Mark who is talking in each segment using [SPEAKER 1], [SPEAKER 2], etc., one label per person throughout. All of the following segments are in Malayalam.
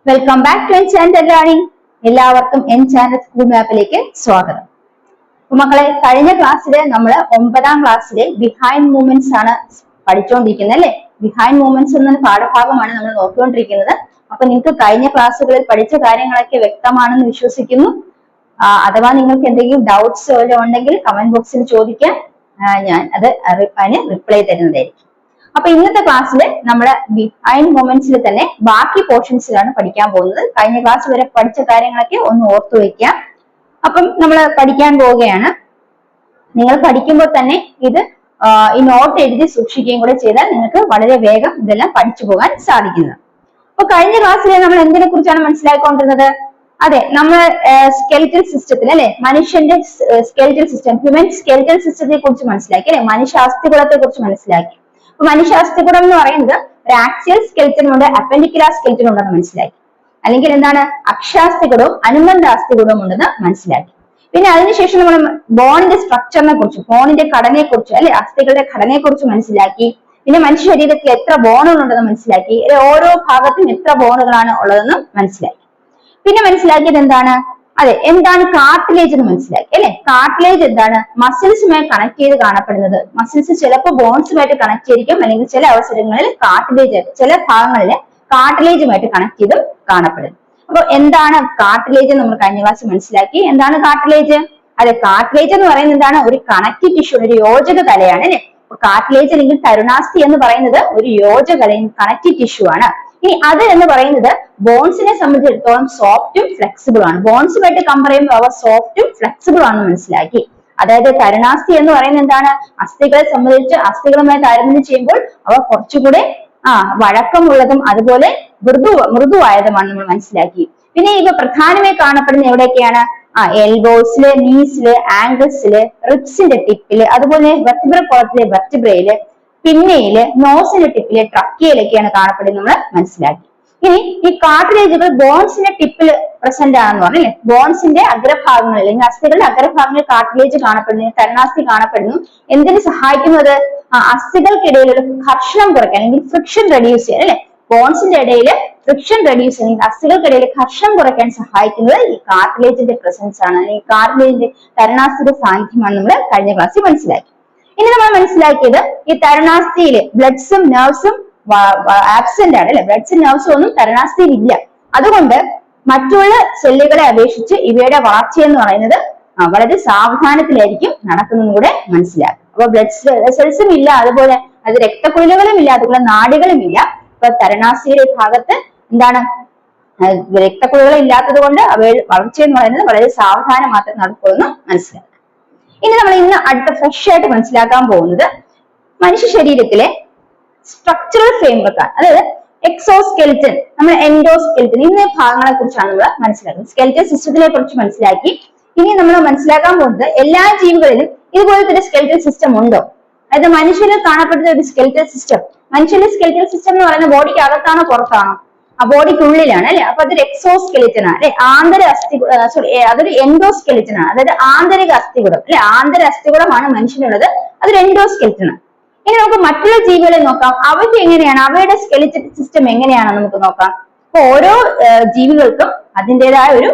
[SPEAKER 1] Welcome back to enchanted learning. എല്ലാവർക്കും എൻചാൻറ്റഡ് സ്കൂൾ മാപ്പിലേക്ക് സ്വാഗതം. മക്കളെ, കഴിഞ്ഞ ക്ലാസ്സിൽ നമ്മൾ 9ാം ക്ലാസ്സിലെ ബിഹൈൻഡ് മൂവ്മെന്റ്സ് ആണ് പഠിച്ചുകൊണ്ടിരിക്കുന്നത് അല്ലെ. ബിഹൈൻഡ് മൂവ്മെന്റ്സ് എന്ന പാഠഭാഗമാണ് നമ്മൾ നോക്കിക്കൊണ്ടിരിക്കുന്നത്. അപ്പൊ നിങ്ങൾക്ക് കഴിഞ്ഞ ക്ലാസ്സുകളിൽ പഠിച്ച കാര്യങ്ങളൊക്കെ വ്യക്തമാണെന്ന് വിശ്വസിക്കുന്നു. അഥവാ നിങ്ങൾക്ക് എന്തെങ്കിലും ഡൗട്ട്സ് വല്ലതും ഉണ്ടെങ്കിൽ കമന്റ് ബോക്സിൽ ചോദിക്കാം, ഞാൻ അത് റിപ്ലൈ തരുന്നതായിരിക്കും. അപ്പൊ ഇന്നത്തെ ക്ലാസ്സിൽ നമ്മുടെ ബിഹൈൻഡ് മൊമെന്റ്സിൽ തന്നെ ബാക്കി പോർഷൻസിലാണ് പഠിക്കാൻ പോകുന്നത്. കഴിഞ്ഞ ക്ലാസ് വരെ പഠിച്ച കാര്യങ്ങളൊക്കെ ഒന്ന് ഓർത്തു വെക്കാം. അപ്പം നമ്മൾ പഠിക്കാൻ പോവുകയാണ്. നിങ്ങൾ പഠിക്കുമ്പോൾ തന്നെ ഇത് ഈ നോട്ട് എഴുതി സൂക്ഷിക്കുകയും കൂടെ ചെയ്താൽ നിങ്ങൾക്ക് വളരെ വേഗം ഇതെല്ലാം പഠിച്ചു പോകാൻ സാധിക്കുന്നത്. അപ്പൊ കഴിഞ്ഞ ക്ലാസ്സിൽ നമ്മൾ എന്തിനെ കുറിച്ചാണ് മനസ്സിലാക്കിക്കൊണ്ടിരുന്നത്? അതെ, നമ്മൾ സ്കെലിറ്റൽ സിസ്റ്റത്തിൽ അല്ലെ, മനുഷ്യന്റെ സ്കെലിറ്റൽ സിസ്റ്റം, ഹ്യൂമൻ സ്കെലിറ്റൽ സിസ്റ്റത്തെ കുറിച്ച് മനസ്സിലാക്കി അല്ലെ, മനുഷ്യ അസ്ഥികൂടത്തെ കുറിച്ച് മനസ്സിലാക്കി. മനുഷ്യ അസ്ഥികൂടം എന്ന് പറയുന്നത് ഒരു ആക്സിയൽ സ്കെലിറ്റൻ ഉണ്ട്, അപ്പൻഡിക്കുലർ സ്കെലിറ്റൻ ഉണ്ടെന്ന് മനസ്സിലാക്കി. അല്ലെങ്കിൽ എന്താണ്, അക്ഷാസ്ഥികൂടവും അനുബന്ധ അസ്ഥികൂടവും ഉണ്ടെന്ന് മനസ്സിലാക്കി. പിന്നെ അതിനുശേഷം നമ്മൾ ബോണിന്റെ സ്ട്രക്ചറിനെ കുറിച്ച്, ബോണിന്റെ ഘടനയെ കുറിച്ച് അല്ലെ, അസ്ഥികളുടെ ഘടനയെ കുറിച്ച് മനസ്സിലാക്കി. പിന്നെ മനുഷ്യ ശരീരത്തിൽ എത്ര ബോണുകൾ ഉണ്ടെന്ന് മനസ്സിലാക്കി. ഓരോ ഭാഗത്തും എത്ര ബോണുകളാണ് ഉള്ളതെന്നും മനസ്സിലാക്കി. പിന്നെ മനസ്സിലാക്കിയത് എന്താണ്, അതെ, എന്താണ് കാർട്ടിലേജ് എന്ന് മനസ്സിലാക്കി അല്ലെ. കാർട്ടിലേജ് എന്താണ്, മസിൽസുമായി കണക്ട് ചെയ്ത് കാണപ്പെടുന്നത്. മസിൽസ് ചിലപ്പോൾ ബോൺസുമായിട്ട് കണക്ട് ചെയ്തിരിക്കും, അല്ലെങ്കിൽ ചില അവസരങ്ങളിൽ കാർട്ടിലേജ് ആയിട്ട്, ചില ഭാഗങ്ങളിൽ കാർട്ടിലേജുമായിട്ട് കണക്ട് ചെയ്തും കാണപ്പെടുന്നു. അപ്പൊ എന്താണ് കാർട്ടിലേജ് നമ്മൾ കഴിഞ്ഞ ക്ലാസ് മനസ്സിലാക്കി. എന്താണ് കാർട്ടിലേജ്? അതെ, കാർട്ടിലേജ് എന്ന് പറയുന്നത് എന്താണ്, ഒരു കണക്റ്റീവ് ടിഷ്യൂ, ഒരു യോജക കലയാണ് അല്ലെ. കാർട്ടിലേജ് അല്ലെങ്കിൽ തരുണാസ്ഥി എന്ന് പറയുന്നത് ഒരു യോജക കലയും കണക്റ്റീവ് ടിഷ്യൂ ആണ്. ഇനി അത് എന്ന് പറയുന്നത് ബോൺസിനെ സംബന്ധിച്ചിടത്തോളം സോഫ്റ്റും ഫ്ലെക്സിബിൾ ആണ്. ബോൺസുമായിട്ട് കമ്പയർ ചെയ്യുമ്പോൾ അവ സോഫ്റ്റും ഫ്ലെക്സിബിൾ ആണെന്ന് മനസ്സിലാക്കി. അതായത് തരുണാസ്ഥി എന്ന് പറയുന്നത് എന്താണ്, അസ്ഥികളെ സംബന്ധിച്ച് അസ്ഥികളുമായി താരതമ്യം ചെയ്യുമ്പോൾ അവ കുറച്ചുകൂടെ വഴക്കമുള്ളതും അതുപോലെ മൃദുവായതുമാണ് നമ്മൾ മനസ്സിലാക്കി. പിന്നെ ഇവ പ്രധാനമായി കാണപ്പെടുന്ന എവിടെയൊക്കെയാണ്? എൽബോസില്, നീസില്, ആംഗിൾസില്, റിബ്സിന്റെ ടിപ്പില്, അതുപോലെ വെർട്ടിബ്രൽ കോളത്തിലെ വെർട്ടിബ്രയില്, പിന്നയില്, നോസിന്റെ ടിപ്പില്, ട്രക്കിയയിലൊക്കെയാണ് കാണപ്പെടുന്നത് നമ്മൾ മനസ്സിലാക്കി. ഇനി ഈ കാർട്ടിലേജുകൾ ബോൺസിന്റെ ടിപ്പിൽ പ്രസന്റ് ആണെന്ന് പറഞ്ഞല്ലേ. ബോൺസിന്റെ അഗ്രഭാഗങ്ങളിൽ അല്ലെങ്കിൽ അസ്ഥികളുടെ അഗ്രഭാഗങ്ങളിൽ കാർട്ടിലേജ് കാണപ്പെടുന്നു, തരുണാസ്ഥി കാണപ്പെടുന്നു. എന്തിനു സഹായിക്കുന്നത്? അസ്ഥികൾക്കിടയിലുള്ള ഘർഷണം കുറയ്ക്കാൻ അല്ലെങ്കിൽ ഫ്രിക്ഷൻ റെഡ്യൂസ് ചെയ്യാൻ അല്ലെ. ബോൺസിന്റെ ഇടയിൽ ഫ്രിക്ഷൻ റെഡ്യൂസ് അല്ലെങ്കിൽ അസ്ഥികൾക്കിടയിൽ ഘർഷണം കുറയ്ക്കാൻ സഹായിക്കുന്നത് ഈ കാർട്ടിലേജിന്റെ പ്രസൻസ് ആണ്, അല്ലെങ്കിൽ കാർട്ടിലേജിന്റെ തരുണാസ്ഥിയുടെ സാന്നിധ്യമാണ് നമ്മൾ കഴിഞ്ഞ ക്ലാസ്സിൽ മനസ്സിലാക്കി. ഇനി നമ്മൾ മനസ്സിലാക്കിയത് ഈ തരുണാസ്ഥിയില് ബ്ലഡ്സും നെർവ്സും ആബ്സെന്റ് ആണ് അല്ലെ. ബ്ലഡ്സും നെർവ്സും ഒന്നും തരുണാസ്ഥിയിൽ ഇല്ല. അതുകൊണ്ട് മറ്റുള്ള സെല്ലുകളെ അപേക്ഷിച്ച് ഇവയുടെ വളർച്ച എന്ന് പറയുന്നത് വളരെ സാവധാനത്തിലായിരിക്കും നടക്കുന്നതും കൂടെ മനസ്സിലാക്കും. അപ്പൊ ബ്ലഡ് വെസൽസും ഇല്ല, അതുപോലെ അത് രക്തക്കുഴലുകളും ഇല്ല, അതുപോലെ നാഡികളും ഇല്ല. ഇപ്പൊ തരുണാസ്ഥിയുടെ ഭാഗത്ത് എന്താണ്, രക്തക്കുഴലുകൾ ഇല്ലാത്തത് കൊണ്ട് അവയുടെ വളർച്ച എന്ന് പറയുന്നത് വളരെ സാവധാനം മാത്രം നടക്കുമെന്ന് മനസ്സിലാക്കാം. ഇനി നമ്മൾ ഇന്ന് അടുത്ത ഫ്രഷ് ആയിട്ട് മനസ്സിലാക്കാൻ പോകുന്നത് മനുഷ്യ ശരീരത്തിലെ സ്ട്രക്ചറൽ ഫ്രെയിംവർക്ക് ആണ്. അതായത് എക്സോസ്കെലിറ്റൻ, നമ്മൾ എൻഡോസ്കെലിറ്റൻ, ഇന്ന ഭാഗങ്ങളെ കുറിച്ചാണ് നമ്മൾ മനസ്സിലാക്കുന്നത്. സ്കെലിറ്റൽ സിസ്റ്റത്തിനെ കുറിച്ച് മനസ്സിലാക്കി. ഇനി നമ്മൾ മനസ്സിലാക്കാൻ പോകുന്നത് എല്ലാ ജീവികളിലും ഇതുപോലത്തെ ഒരു സ്കെലിറ്റൽ സിസ്റ്റം ഉണ്ടോ, അതായത് മനുഷ്യരിൽ കാണപ്പെടുന്ന ഒരു സ്കെലിറ്റൽ സിസ്റ്റം. മനുഷ്യന്റെ സ്കെലിറ്റൽ സിസ്റ്റം എന്ന് പറയുന്നത് ബോഡിക്ക് അകത്താണോ പുറത്താണോ? ബോഡിക്കുള്ളിലാണ് അല്ലെ. അപ്പൊ അതൊരു എക്സോസ്കെലിറ്റൻ ആണ് അല്ലെ. അതൊരു എൻഡോസ്കെലിറ്റൻ ആണ്, അതായത് ആന്തരിക അസ്ഥികൂടം അല്ലെ. ആന്തര അസ്ഥികൂടമാണ് മനുഷ്യനുള്ളത്, അതൊരു എൻഡോസ്കെലിറ്റൻ ആണ്. ഇനി നമുക്ക് മറ്റുള്ള ജീവികളെ നോക്കാം. അവയ്ക്ക് എങ്ങനെയാണ്, അവയുടെ സ്കെലിറ്റൽ സിസ്റ്റം എങ്ങനെയാണെന്ന് നമുക്ക് നോക്കാം. അപ്പൊ ഓരോ ജീവികൾക്കും അതിൻ്റെതായ ഒരു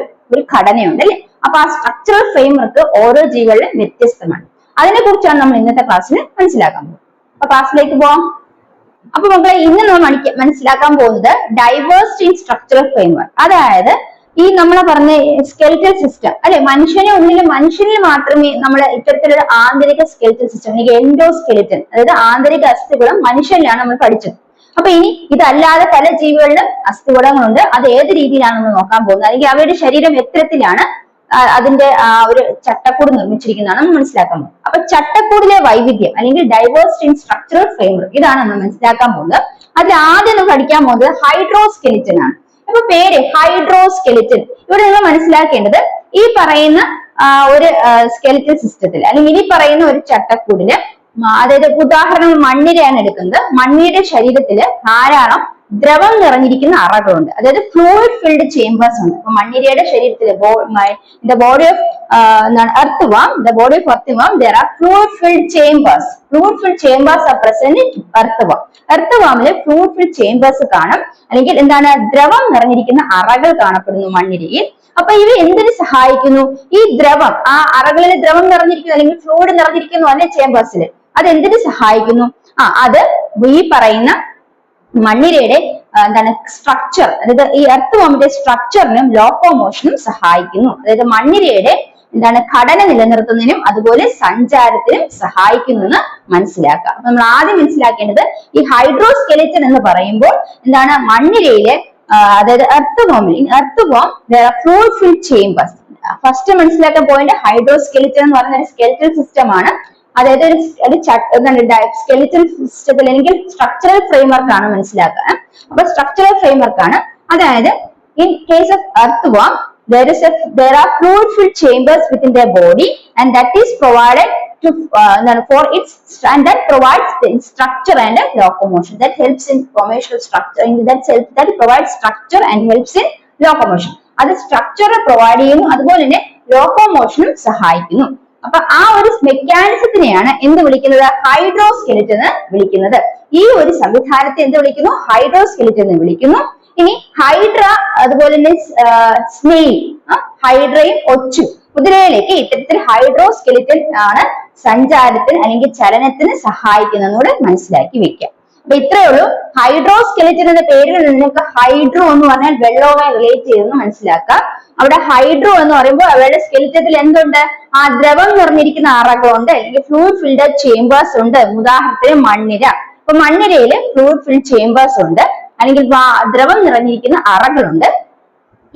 [SPEAKER 1] ഘടനയുണ്ട് അല്ലെ. അപ്പൊ ആ സ്ട്രക്ചറൽ ഫ്രെയിംവർക്ക് ഓരോ ജീവികളിലും വ്യത്യസ്തമാണ്. അതിനെ കുറിച്ചാണ് നമ്മൾ ഇന്നത്തെ ക്ലാസ്സിൽ മനസ്സിലാക്കാൻ പോകുന്നത്. അപ്പൊ ക്ലാസ്സിലേക്ക് പോവാം. അപ്പൊ മക്കളെ, ഇന്ന് നമ്മൾ മനസ്സിലാക്കാൻ പോകുന്നത് ഡൈവേഴ്സിറ്റി ഇൻ സ്ട്രക്ചറൽ ഫ്രെയിംവർക്ക്. അതായത് ഈ നമ്മളെ പറഞ്ഞ സ്കെലിറ്റൽ സിസ്റ്റം അല്ലെ, മനുഷ്യനിൽ മാത്രമേ നമ്മൾ ഇത്തരത്തിലൊരു ആന്തരിക സ്കെലിറ്റൽ സിസ്റ്റം അല്ലെങ്കിൽ എൻഡോസ്കെലിറ്റൻ, അതായത് ആന്തരിക അസ്ഥികൂടം മനുഷ്യനിലാണ് നമ്മൾ പഠിച്ചത്. അപ്പൊ ഇനി ഇതല്ലാതെ പല ജീവികളിലും അസ്ഥികൂടങ്ങളുണ്ട്. അത് ഏത് രീതിയിലാണ് നമ്മൾ നോക്കാൻ പോകുന്നത്, അല്ലെങ്കിൽ അവയുടെ ശരീരം എത്തരത്തിലാണ് അതിന്റെ ഒരു ചട്ടക്കൂട് നിർമ്മിച്ചിരിക്കുന്നതാണ് നമ്മൾ മനസ്സിലാക്കാൻ പോകുന്നത്. അപ്പൊ ചട്ടക്കൂടിലെ വൈവിധ്യം അല്ലെങ്കിൽ ഡൈവേഴ്സിറ്റി ഇൻ സ്ട്രക്ചറൽ ഫ്രെയിംവർക്ക്, ഇതാണ് നമ്മൾ മനസ്സിലാക്കാൻ പോകുന്നത്. അതിൽ ആദ്യം നമ്മൾ പഠിക്കാൻ പോകുന്നത് ഹൈഡ്രോസ്കെലിറ്റൻ ആണ്. അപ്പൊ പേര് ഹൈഡ്രോസ്കെലിറ്റൻ. ഇവിടെ നിങ്ങൾ മനസ്സിലാക്കേണ്ടത് ഈ പറയുന്ന ഒരു സ്കെലിറ്റൽ സിസ്റ്റത്തിൽ അല്ലെങ്കിൽ ഇനി പറയുന്ന ഒരു ചട്ടക്കൂടില്, അതായത് ഉദാഹരണം മണ്ണിരയാണ് എടുക്കുന്നത്. മണ്ണിരയുടെ ശരീരത്തില് ധാരാളം ദ്രവം നിറഞ്ഞിരിക്കുന്ന അറകളുണ്ട്, അതായത് ഫ്ലൂയിഡ് ഫിൽഡ് ചേമ്പേഴ്സ് ഉണ്ട്. അപ്പൊ മണ്ണിരയുടെ ശരീരത്തില് body of earthworm, the body of earthworm, there are fluid filled chambers. Fluid filled chambers are present in earthworm. earthwormല് fluid filled chambers കാണും, അല്ലെങ്കിൽ എന്താണ്, ദ്രവം നിറഞ്ഞിരിക്കുന്ന അറകൾ കാണപ്പെടുന്നു മണ്ണിരയിൽ. അപ്പൊ ഇവ എന്തിനു സഹായിക്കുന്നു? ഈ ദ്രവം, ആ അറകളിൽ ദ്രവം നിറഞ്ഞിരിക്കുന്നു അല്ലെങ്കിൽ ഫ്ലൂയിഡ് നിറഞ്ഞിരിക്കുന്നു അല്ലെ ചേമ്പേഴ്സിൽ, അത് എന്തിനു സഹായിക്കുന്നു? അത് ഈ പറയുന്ന മണ്ണിരയുടെ എന്താണ് സ്ട്രക്ചർ, അതായത് ഈ എർത്ത് സ്ട്രക്ചറിനും ലോക്കോമോഷനും സഹായിക്കുന്നു. അതായത് മണ്ണിരയുടെ എന്താണ് ഘടന നിലനിർത്തുന്നതിനും അതുപോലെ സഞ്ചാരത്തിനും സഹായിക്കുന്നു എന്ന് മനസ്സിലാക്കുക. അപ്പൊ നമ്മൾ ആദ്യം മനസ്സിലാക്കേണ്ടത് ഈ ഹൈഡ്രോസ്കെലിറ്റൻ എന്ന് പറയുമ്പോൾ എന്താണ്, മണ്ണിരയിലെ അതായത് earthworm there are fluid filled chambers. First മനസ്സിലാക്കാൻ പോയിന്റ് ഹൈഡ്രോസ്കെലിറ്റൻ എന്ന് പറയുന്ന ഒരു സ്കെലിറ്റൽ സിസ്റ്റം ആണ്. അതായത് ഒരു സ്കെലിറ്റൽ സിസ്റ്റത്തിൽ അല്ലെങ്കിൽ സ്ട്രക്ചറൽ ഫ്രെയിംവർക്ക് ആണ് മനസ്സിലാക്കുക. അപ്പൊ സ്ട്രക്ചറൽ ഫ്രെയിംവർക്ക് ആണ്, അതായത് in case of earthworm there are fluid filled chambers within their body and that is provided to for its and that provides the structure and locomotion, that helps in formation of structure, that provides structure and helps in locomotion. അത് സ്ട്രക്ചർ പ്രൊവൈഡ് ചെയ്യുന്നു, അതുപോലെ തന്നെ ലോക്കോമോഷനും സഹായിക്കുന്നു. അപ്പൊ ആ ഒരു മെക്കാനിസത്തിനെയാണ് എന്ത് വിളിക്കുന്നത്? ഹൈഡ്രോസ്കെലിറ്റൻ എന്ന് വിളിക്കുന്നത്. ഈ ഒരു സംവിധാനത്തെ എന്ത് വിളിക്കുന്നു? ഹൈഡ്രോസ്കെലിറ്റൻ എന്ന് വിളിക്കുന്നു. ഇനി ഹൈഡ്ര, അതുപോലെ തന്നെ സ്നെയിൽ, ഹൈഡ്രയും ഒച്ചും, കുതിരയിലേക്ക് ഇത്തരത്തിൽ ഹൈഡ്രോസ്കെലിറ്റൻ ആണ് സഞ്ചാരത്തിന് അല്ലെങ്കിൽ ചലനത്തിന് സഹായിക്കുന്നതെന്നൂടെ മനസ്സിലാക്കി വെക്കാം. അപ്പൊ ഇത്രയേ ഉള്ളൂ. ഹൈഡ്രോസ്കെലിറ്റൻ എന്ന പേരിൽ നിങ്ങൾക്ക് ഹൈഡ്രോ എന്ന് പറഞ്ഞാൽ വെള്ളവുമായി റിലേറ്റ് ചെയ്തെന്ന് മനസ്സിലാക്കാം. അവിടെ ഹൈഡ്രോ എന്ന് പറയുമ്പോൾ അവരുടെ സ്കെലിറ്റത്തിൽ എന്തുണ്ട്? ആ ദ്രവം നിറഞ്ഞിരിക്കുന്ന അറകളുണ്ട്, അല്ലെങ്കിൽ ഫ്ലൂയിഡ് ഫിൽഡ് ചേമ്പേഴ്സ് ഉണ്ട്. ഉദാഹരണത്തിന് മണ്ണിര. അപ്പൊ മണ്ണിരയില് ഫ്ലൂയിഡ് ഫിൽഡ് ചേമ്പേഴ്സ് ഉണ്ട്, അല്ലെങ്കിൽ ദ്രവം നിറഞ്ഞിരിക്കുന്ന അറകളുണ്ട്.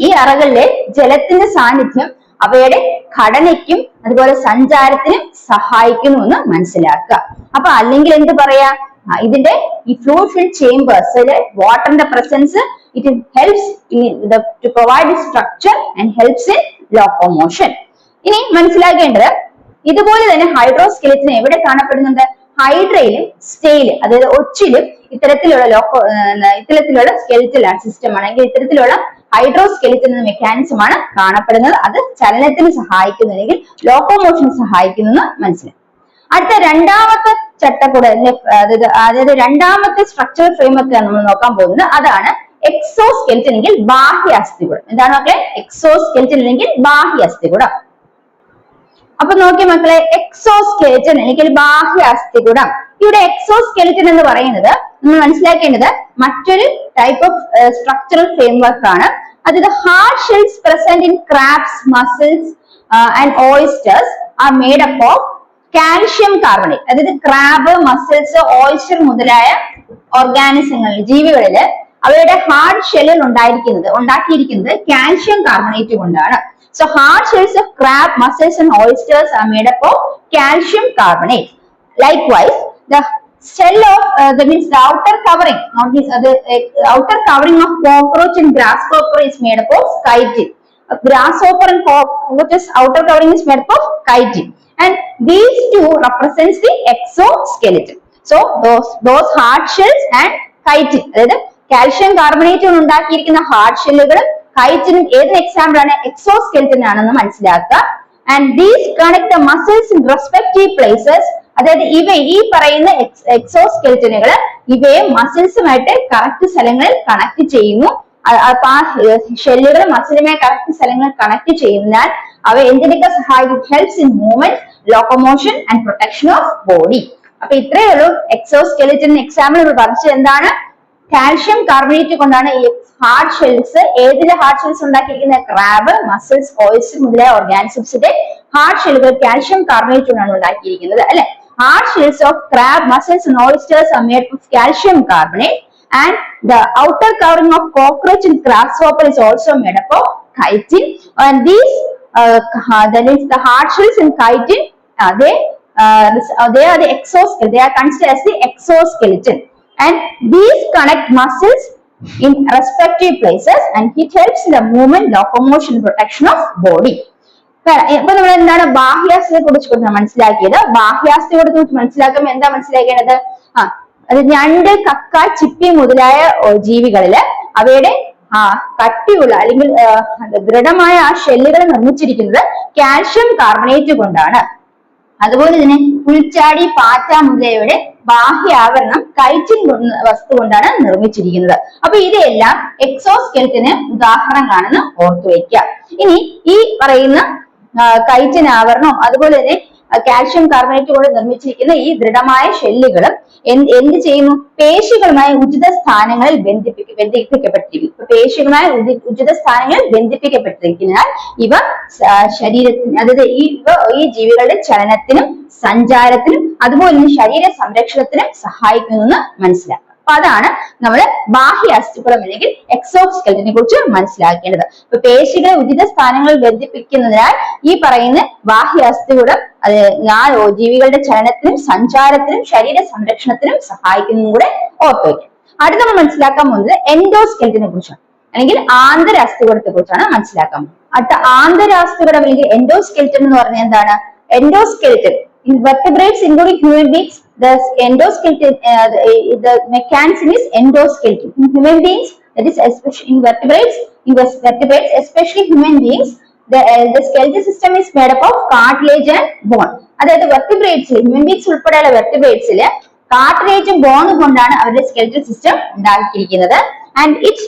[SPEAKER 1] ഈ അറകളിലെ ജലത്തിന്റെ സാന്നിധ്യം അവയുടെ ഘടനയ്ക്കും അതുപോലെ സഞ്ചാരത്തിനും സഹായിക്കുന്നു എന്ന് മനസ്സിലാക്കുക. അപ്പൊ അല്ലെങ്കിൽ എന്ത് പറയാ, ഇതിന്റെ ഈ ഫ്ലൂയിഡ് ഫിൽഡ് ചേമ്പേഴ്സിലെ വാട്ടറിന്റെ presence it helps to provide structure and helps in locomotion. ഇനി മനസ്സിലാക്കേണ്ടത്, ഇതുപോലെ തന്നെ ഹൈഡ്രോസ്കെലിറ്റൻ എവിടെ കാണപ്പെടുന്നുണ്ട്? ഹൈഡ്രയിലും സ്റ്റെയിലും, അതായത് ഒച്ചിലും ഇത്തരത്തിലുള്ള സ്കെലിറ്റൽ സിസ്റ്റം ആണെങ്കിൽ ഇത്തരത്തിലുള്ള ഹൈഡ്രോസ്കെലിറ്റൻ എന്ന മെക്കാനിസം ആണ് കാണപ്പെടുന്നത്. അത് ചലനത്തിന് സഹായിക്കുന്നു അല്ലെങ്കിൽ ലോക്കോമോഷന് സഹായിക്കുന്നു എന്ന് മനസ്സിലാക്കും. അടുത്ത രണ്ടാമത്തെ ചട്ടക്കൂട്, അതായത് രണ്ടാമത്തെ സ്ട്രക്ചറൽ ഫ്രെയിംവർക്ക് നമ്മൾ നോക്കാൻ പോകുന്നത്, അതാണ് എക്സോസ്കെലിറ്റൻ അല്ലെങ്കിൽ ബാഹ്യാസ്ഥികൂടം. എന്താണ് മക്കളെ? എക്സോസ്കെലിറ്റൻ അല്ലെങ്കിൽ ബാഹ്യാസ്ഥികൂടം. അപ്പൊ നോക്കിയ മക്കളെ, എക്സോസ്കെലിറ്റൻ അല്ലെങ്കിൽ ബാഹ്യാസ്ഥികൂടം. ഇവിടെ എക്സോസ്കെലിറ്റൻ എന്ന് പറയുന്നത് നമ്മൾ മനസ്സിലാക്കേണ്ടത് മറ്റൊരു ടൈപ്പ് ഓഫ് സ്ട്രക്ചറൽ ഫ്രെയിംവർക്ക് ആണ്. അതായത് hard shells present in crabs, muscles and oysters R made up of calcium carbonate. അതായത് ക്രാബ്, മസിൽസ്, ഓയിസ്റ്റർ മുതലായ ഓർഗാനിസങ്ങളിൽ, ജീവികളില് അവയുടെ ഹാർഡ് ഷെല്ലിൽ ഉണ്ടാക്കിയിരിക്കുന്നത് കാൽഷ്യം കാർബണേറ്റ് കൊണ്ടാണ്. So hard shells of crab, mussels and oysters are made up of calcium carbonate. Likewise, the shell of the outer covering, the outer covering of cockroach and grasshopper is made up of chitin. Grasshopper and cockroach's outer covering is made up of chitin, and these two represents the exoskeleton. So those hard shells and chitin, അതായത് കാൽഷ്യം കാർബണേറ്റ് കൊണ്ട് ഉണ്ടാക്കിയിരിക്കുന്ന ഹാർഡ് ഷെല്ലുകളും കൈറ്റിനും ഏത് എക്സാമ്പിൾ ആണ്? എക്സോസ്കെലിറ്റൻ ആണെന്ന് മനസ്സിലാക്കുക. And these connect the muscles in respective places. അതായത് ഈ പറയുന്ന എക്സോസ്കെലിറ്റനുകൾ ഇവയെ മസിൽസുമായിട്ട് കറക്റ്റ് സ്ഥലങ്ങളിൽ കണക്ട് ചെയ്യുന്നു. അപ്പൊ ആ ഷെല്ലുകൾ മസിലുമായി കറക്റ്റ് സ്ഥലങ്ങളിൽ കണക്ട് ചെയ്യുന്നാൽ അവ എന്തിനൊക്കെ സഹായിക്കും? Helps in movement, locomotion and protection of body. അപ്പൊ ഇത്രയേ ഉള്ളൂ. എക്സോസ്കെലിറ്റൻ എക്സാമ്പിൾ പഠിച്ചത് എന്താണ്? കാൽഷ്യം കാർബണേറ്റ് കൊണ്ടാണ് ഈ ഹാർഡ് ഷെൽസ്, ഏതിന്റെ ഹാർഡ് ഷെൽസ് ഉണ്ടാക്കിയിരിക്കുന്ന? ക്രാബ്, മസിൽസ്, ഓയിസ്റ്റർ മുതലായ ഓർഗാനിസംസിന്റെ ഹാർഡ് ഷെല്ലുകൾ കാൽഷ്യം കാർബണേറ്റ് കൊണ്ടാണ് ഉണ്ടാക്കിയിരിക്കുന്നത്, അല്ലെ? Hard shells of crab, mussels and oysters are made of calcium carbonate, and the outer covering of cockroach and grasshopper is also made up of chitin. And these that is the hard shells and chitin, they are the exoskeleton. They are considered as the exoskeleton, and these connect muscles in respective places and it helps in the movement, locomotion, protection of body. ഇപ്പൊ നമ്മൾ എന്താണ് ബാഹ്യാസ്ഥിയെ കുറിച്ച് മനസ്സിലാക്കിയത്? ബാഹ്യാസ്ഥിയെ കുറിച്ച് മനസ്സിലാക്കുമ്പോൾ എന്താ മനസ്സിലാക്കേണ്ടത്? അത് ഞണ്ട്, കക്ക, ചിപ്പി മുതലായ ജീവികളില് അവയുടെ കട്ടിയുള്ള അല്ലെങ്കിൽ ദൃഢമായ ആ ഷെല്ലുകൾ നിർമ്മിച്ചിരിക്കുന്നത് കാൽഷ്യം കാർബണേറ്റ് കൊണ്ടാണ്. അതുപോലെ തന്നെ പുൽച്ചാടി, പാറ്റ മുതലായവയുടെ ബാഹ്യാവരണം കൈറ്റിൻ വസ്തു കൊണ്ടാണ് നിർമ്മിച്ചിരിക്കുന്നത്. അപ്പൊ ഇതെല്ലാം എക്സോസ്കെൽറ്റന് ഉദാഹരണങ്ങളാണെന്ന് ഓർത്തു വയ്ക്കുക. ഇനി ഈ പറയുന്ന കൈറ്റിൻ ആവരണം അതുപോലെ തന്നെ കാൽഷ്യം കാർബണേറ്റ് കൊണ്ട് നിർമ്മിച്ചിരിക്കുന്ന ഈ ദൃഢമായ ഷെല്ലുകളും എന്ത് ചെയ്യുന്നു? പേശികളുമായി ഉചിത സ്ഥാനങ്ങളിൽ ബന്ധിപ്പിക്കപ്പെട്ടിരിക്കുന്നു. പേശികളുമായി ഉചിത സ്ഥാനങ്ങളിൽ ബന്ധിപ്പിക്കപ്പെട്ടിരിക്കുന്നതിനാൽ ഇവ ശരീരത്തിന്, അതായത് ഈ ജീവികളുടെ ചലനത്തിനും സഞ്ചാരത്തിനും അതുപോലെ തന്നെ ശരീര സംരക്ഷണത്തിനും സഹായിക്കുന്നു എന്ന് മനസ്സിലാക്കാം. അപ്പൊ അതാണ് നമ്മൾ ബാഹ്യ അസ്ഥികൂടം അല്ലെങ്കിൽ എക്സോസ്കെൽറ്റനെ കുറിച്ച് മനസ്സിലാക്കേണ്ടത്. ഇപ്പൊ പേശികളെ ഉചിത സ്ഥാനങ്ങളിൽ ബന്ധിപ്പിക്കുന്നതിനാൽ ഈ പറയുന്ന ബാഹ്യ അസ്ഥികൂടം ജീവികളുടെ ചലനത്തിനും സഞ്ചാരത്തിനും ശരീര സംരക്ഷണത്തിനും സഹായിക്കുന്നതും കൂടെ ഓർത്തു വയ്ക്കാം. അടുത്ത നമ്മൾ മനസ്സിലാക്കാൻ പോകുന്നത് എൻഡോസ്കെൽറ്റനെ കുറിച്ചാണ്, അല്ലെങ്കിൽ ആന്തര അസ്ഥികൂടത്തെ കുറിച്ചാണ് മനസ്സിലാക്കാൻ പോകുന്നത്. അടുത്ത ആന്തരാസ്ഥികൂടം അല്ലെങ്കിൽ എൻഡോസ്കെൽറ്റൻ എന്ന് പറഞ്ഞാൽ എന്താണ്? Endoskeleton in vertebrates including human beings, the endoskeleton, the mechanism is endoskeleton. In human beings, that is especially in vertebrates, especially human beings, the skeletal system is made up of cartilage and bone. അതായത് വെർട്ടിബ്രേറ്റ്സിൽ, ഹ്യൂമൻ ബീങ്സ് ഉൾപ്പെടെയുള്ള വെർട്ടിബ്രേറ്റ്സിൽ കാർട്ടിലേജും ബോണും കൊണ്ടാണ് അവരുടെ സ്കെൽറ്റൽ സിസ്റ്റം ഉണ്ടാക്കിയിരിക്കുന്നത്. And it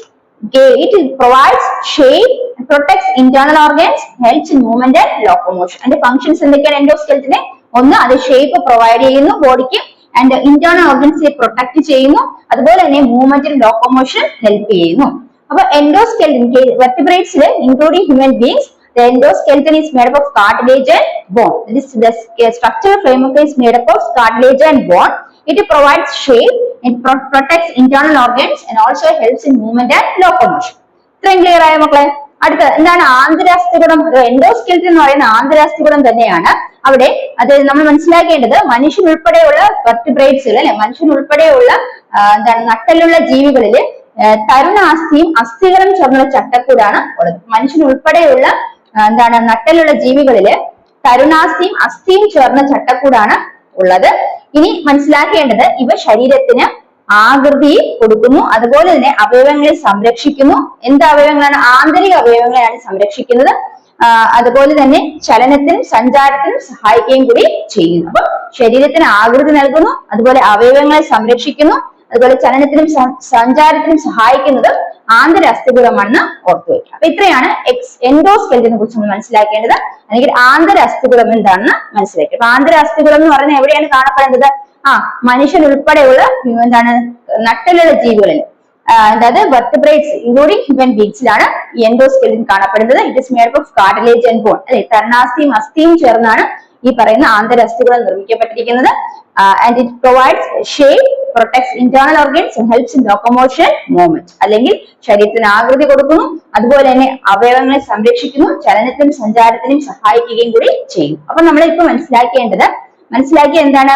[SPEAKER 1] provides shape, protects internal organs, helps in movement and locomotion. And functions എന്തൊക്കെയാണ് എൻഡോസ്കെൽറ്റന്? ഒന്ന്, അത് ഷേപ്പ് പ്രൊവൈഡ് ചെയ്യുന്നു ബോഡിക്ക്, ആൻഡ് ഇന്റേണൽ ഓർഗൻസിനെ പ്രൊട്ടക്ട് ചെയ്യുന്നു, അതുപോലെ തന്നെ മൂവ്മെന്റിനും ലോക്കോമോഷൻ ഹെൽപ്പ് ചെയ്യുന്നു. അപ്പൊ എൻഡോസ്കെൽറ്റൻ വെർട്ടിബ്രേറ്റ്സിൽ including human beings, the endoskeleton is made up of cartilage and bone. This the structural framework is made up of cartilage and bone. It provides shape, it protects internal organs and also helps in movement and locomotion. ഇത്രയും ക്ലിയർ ആയ മക്കളെ? അടുത്ത എന്താണ് ആന്തരാസ്ഥികൂടം? എൻഡോസ്കെൽറ്റൻ എന്ന് പറയുന്ന ആന്തരാസ്ഥികൂടം തന്നെയാണ്. അവിടെ അത് നമ്മൾ മനസ്സിലാക്കേണ്ടത് മനുഷ്യൻ ഉൾപ്പെടെയുള്ള വെർട്ടിബ്രേറ്റ്സുകൾ അല്ലെ, മനുഷ്യൻ ഉൾപ്പെടെയുള്ള നട്ടലുള്ള ജീവികളില് തരുണാസ്ഥിയും അസ്ഥികളും ചേർന്നുള്ള ചട്ടക്കൂടാണ് ഉള്ളത്. മനുഷ്യൻ ഉൾപ്പെടെയുള്ള നട്ടലുള്ള ജീവികളില് തരുണാസ്ഥിയും അസ്ഥിയും ചേർന്ന ചട്ടക്കൂടാണ് ഉള്ളത്. ഇനി മനസ്സിലാക്കേണ്ടത് ഇവ ശരീരത്തിന് ആകൃതി കൊടുക്കുന്നു, അതുപോലെ തന്നെ അവയവങ്ങളെ സംരക്ഷിക്കുന്നു. എന്ത് അവയവങ്ങളാണ്? ആന്തരിക അവയവങ്ങളെയാണ് സംരക്ഷിക്കുന്നത്. അതുപോലെ തന്നെ ചലനത്തിനും സഞ്ചാരത്തിനും സഹായിക്കുകയും കൂടി ചെയ്യുന്നു. അപ്പൊ ശരീരത്തിന് ആകൃതി നൽകുന്നു, അതുപോലെ അവയവങ്ങളെ സംരക്ഷിക്കുന്നു, അതുപോലെ ചലനത്തിനും സഞ്ചാരത്തിനും സഹായിക്കുന്നത് ആന്തരാസ്ഥികൂടമാണെന്ന് ഓർത്തു വയ്ക്കുക. അപ്പൊ ഇത്രയാണ് എൻഡോസ്കെൽറ്റനെ കുറിച്ച് നമ്മൾ മനസ്സിലാക്കേണ്ടത്, അല്ലെങ്കിൽ ആന്തരാസ്ഥികൂടം എന്താണെന്ന് മനസ്സിലാക്കുക. അപ്പൊ ആന്തരാസ്ഥികൂടം എന്ന് പറയുന്നത് എവിടെയാണ് കാണപ്പെടുന്നത്? മനുഷ്യൻ ഉൾപ്പെടെയുള്ള നട്ടലുള്ള ജീവികളിൽ, അതായത് വെർട്ടിബ്രേറ്റ്സ് ഇൻക്ലൂഡിംഗ് ഹ്യൂമൻ ബീങ്സിലാണ് ഈ എൻഡോസ്കെൽറ്റൻ കാണപ്പെടുന്നത്. It is made of cartilage and bone, അല്ലെ, തരുണാസ്ഥിയും അസ്ഥിയും ചേർന്നാണ് ഈ പറയുന്ന ആന്തരാസ്ഥികൂടം നിർമ്മിക്കപ്പെട്ടിരിക്കുന്നത്. And it provides shape, protects internal organs and helps in locomotion, movement. അല്ലെങ്കിൽ ശരീരത്തിന് ആകൃതി കൊടുക്കുന്നു, അതുപോലെ തന്നെ അവയവങ്ങളെ സംരക്ഷിക്കുന്നു, ചലനത്തിനും സഞ്ചാരത്തിനും സഹായിക്കുകയും കൂടി ചെയ്യും. അപ്പൊ നമ്മൾ ഇപ്പൊ മനസ്സിലാക്കിയ എന്താണ്?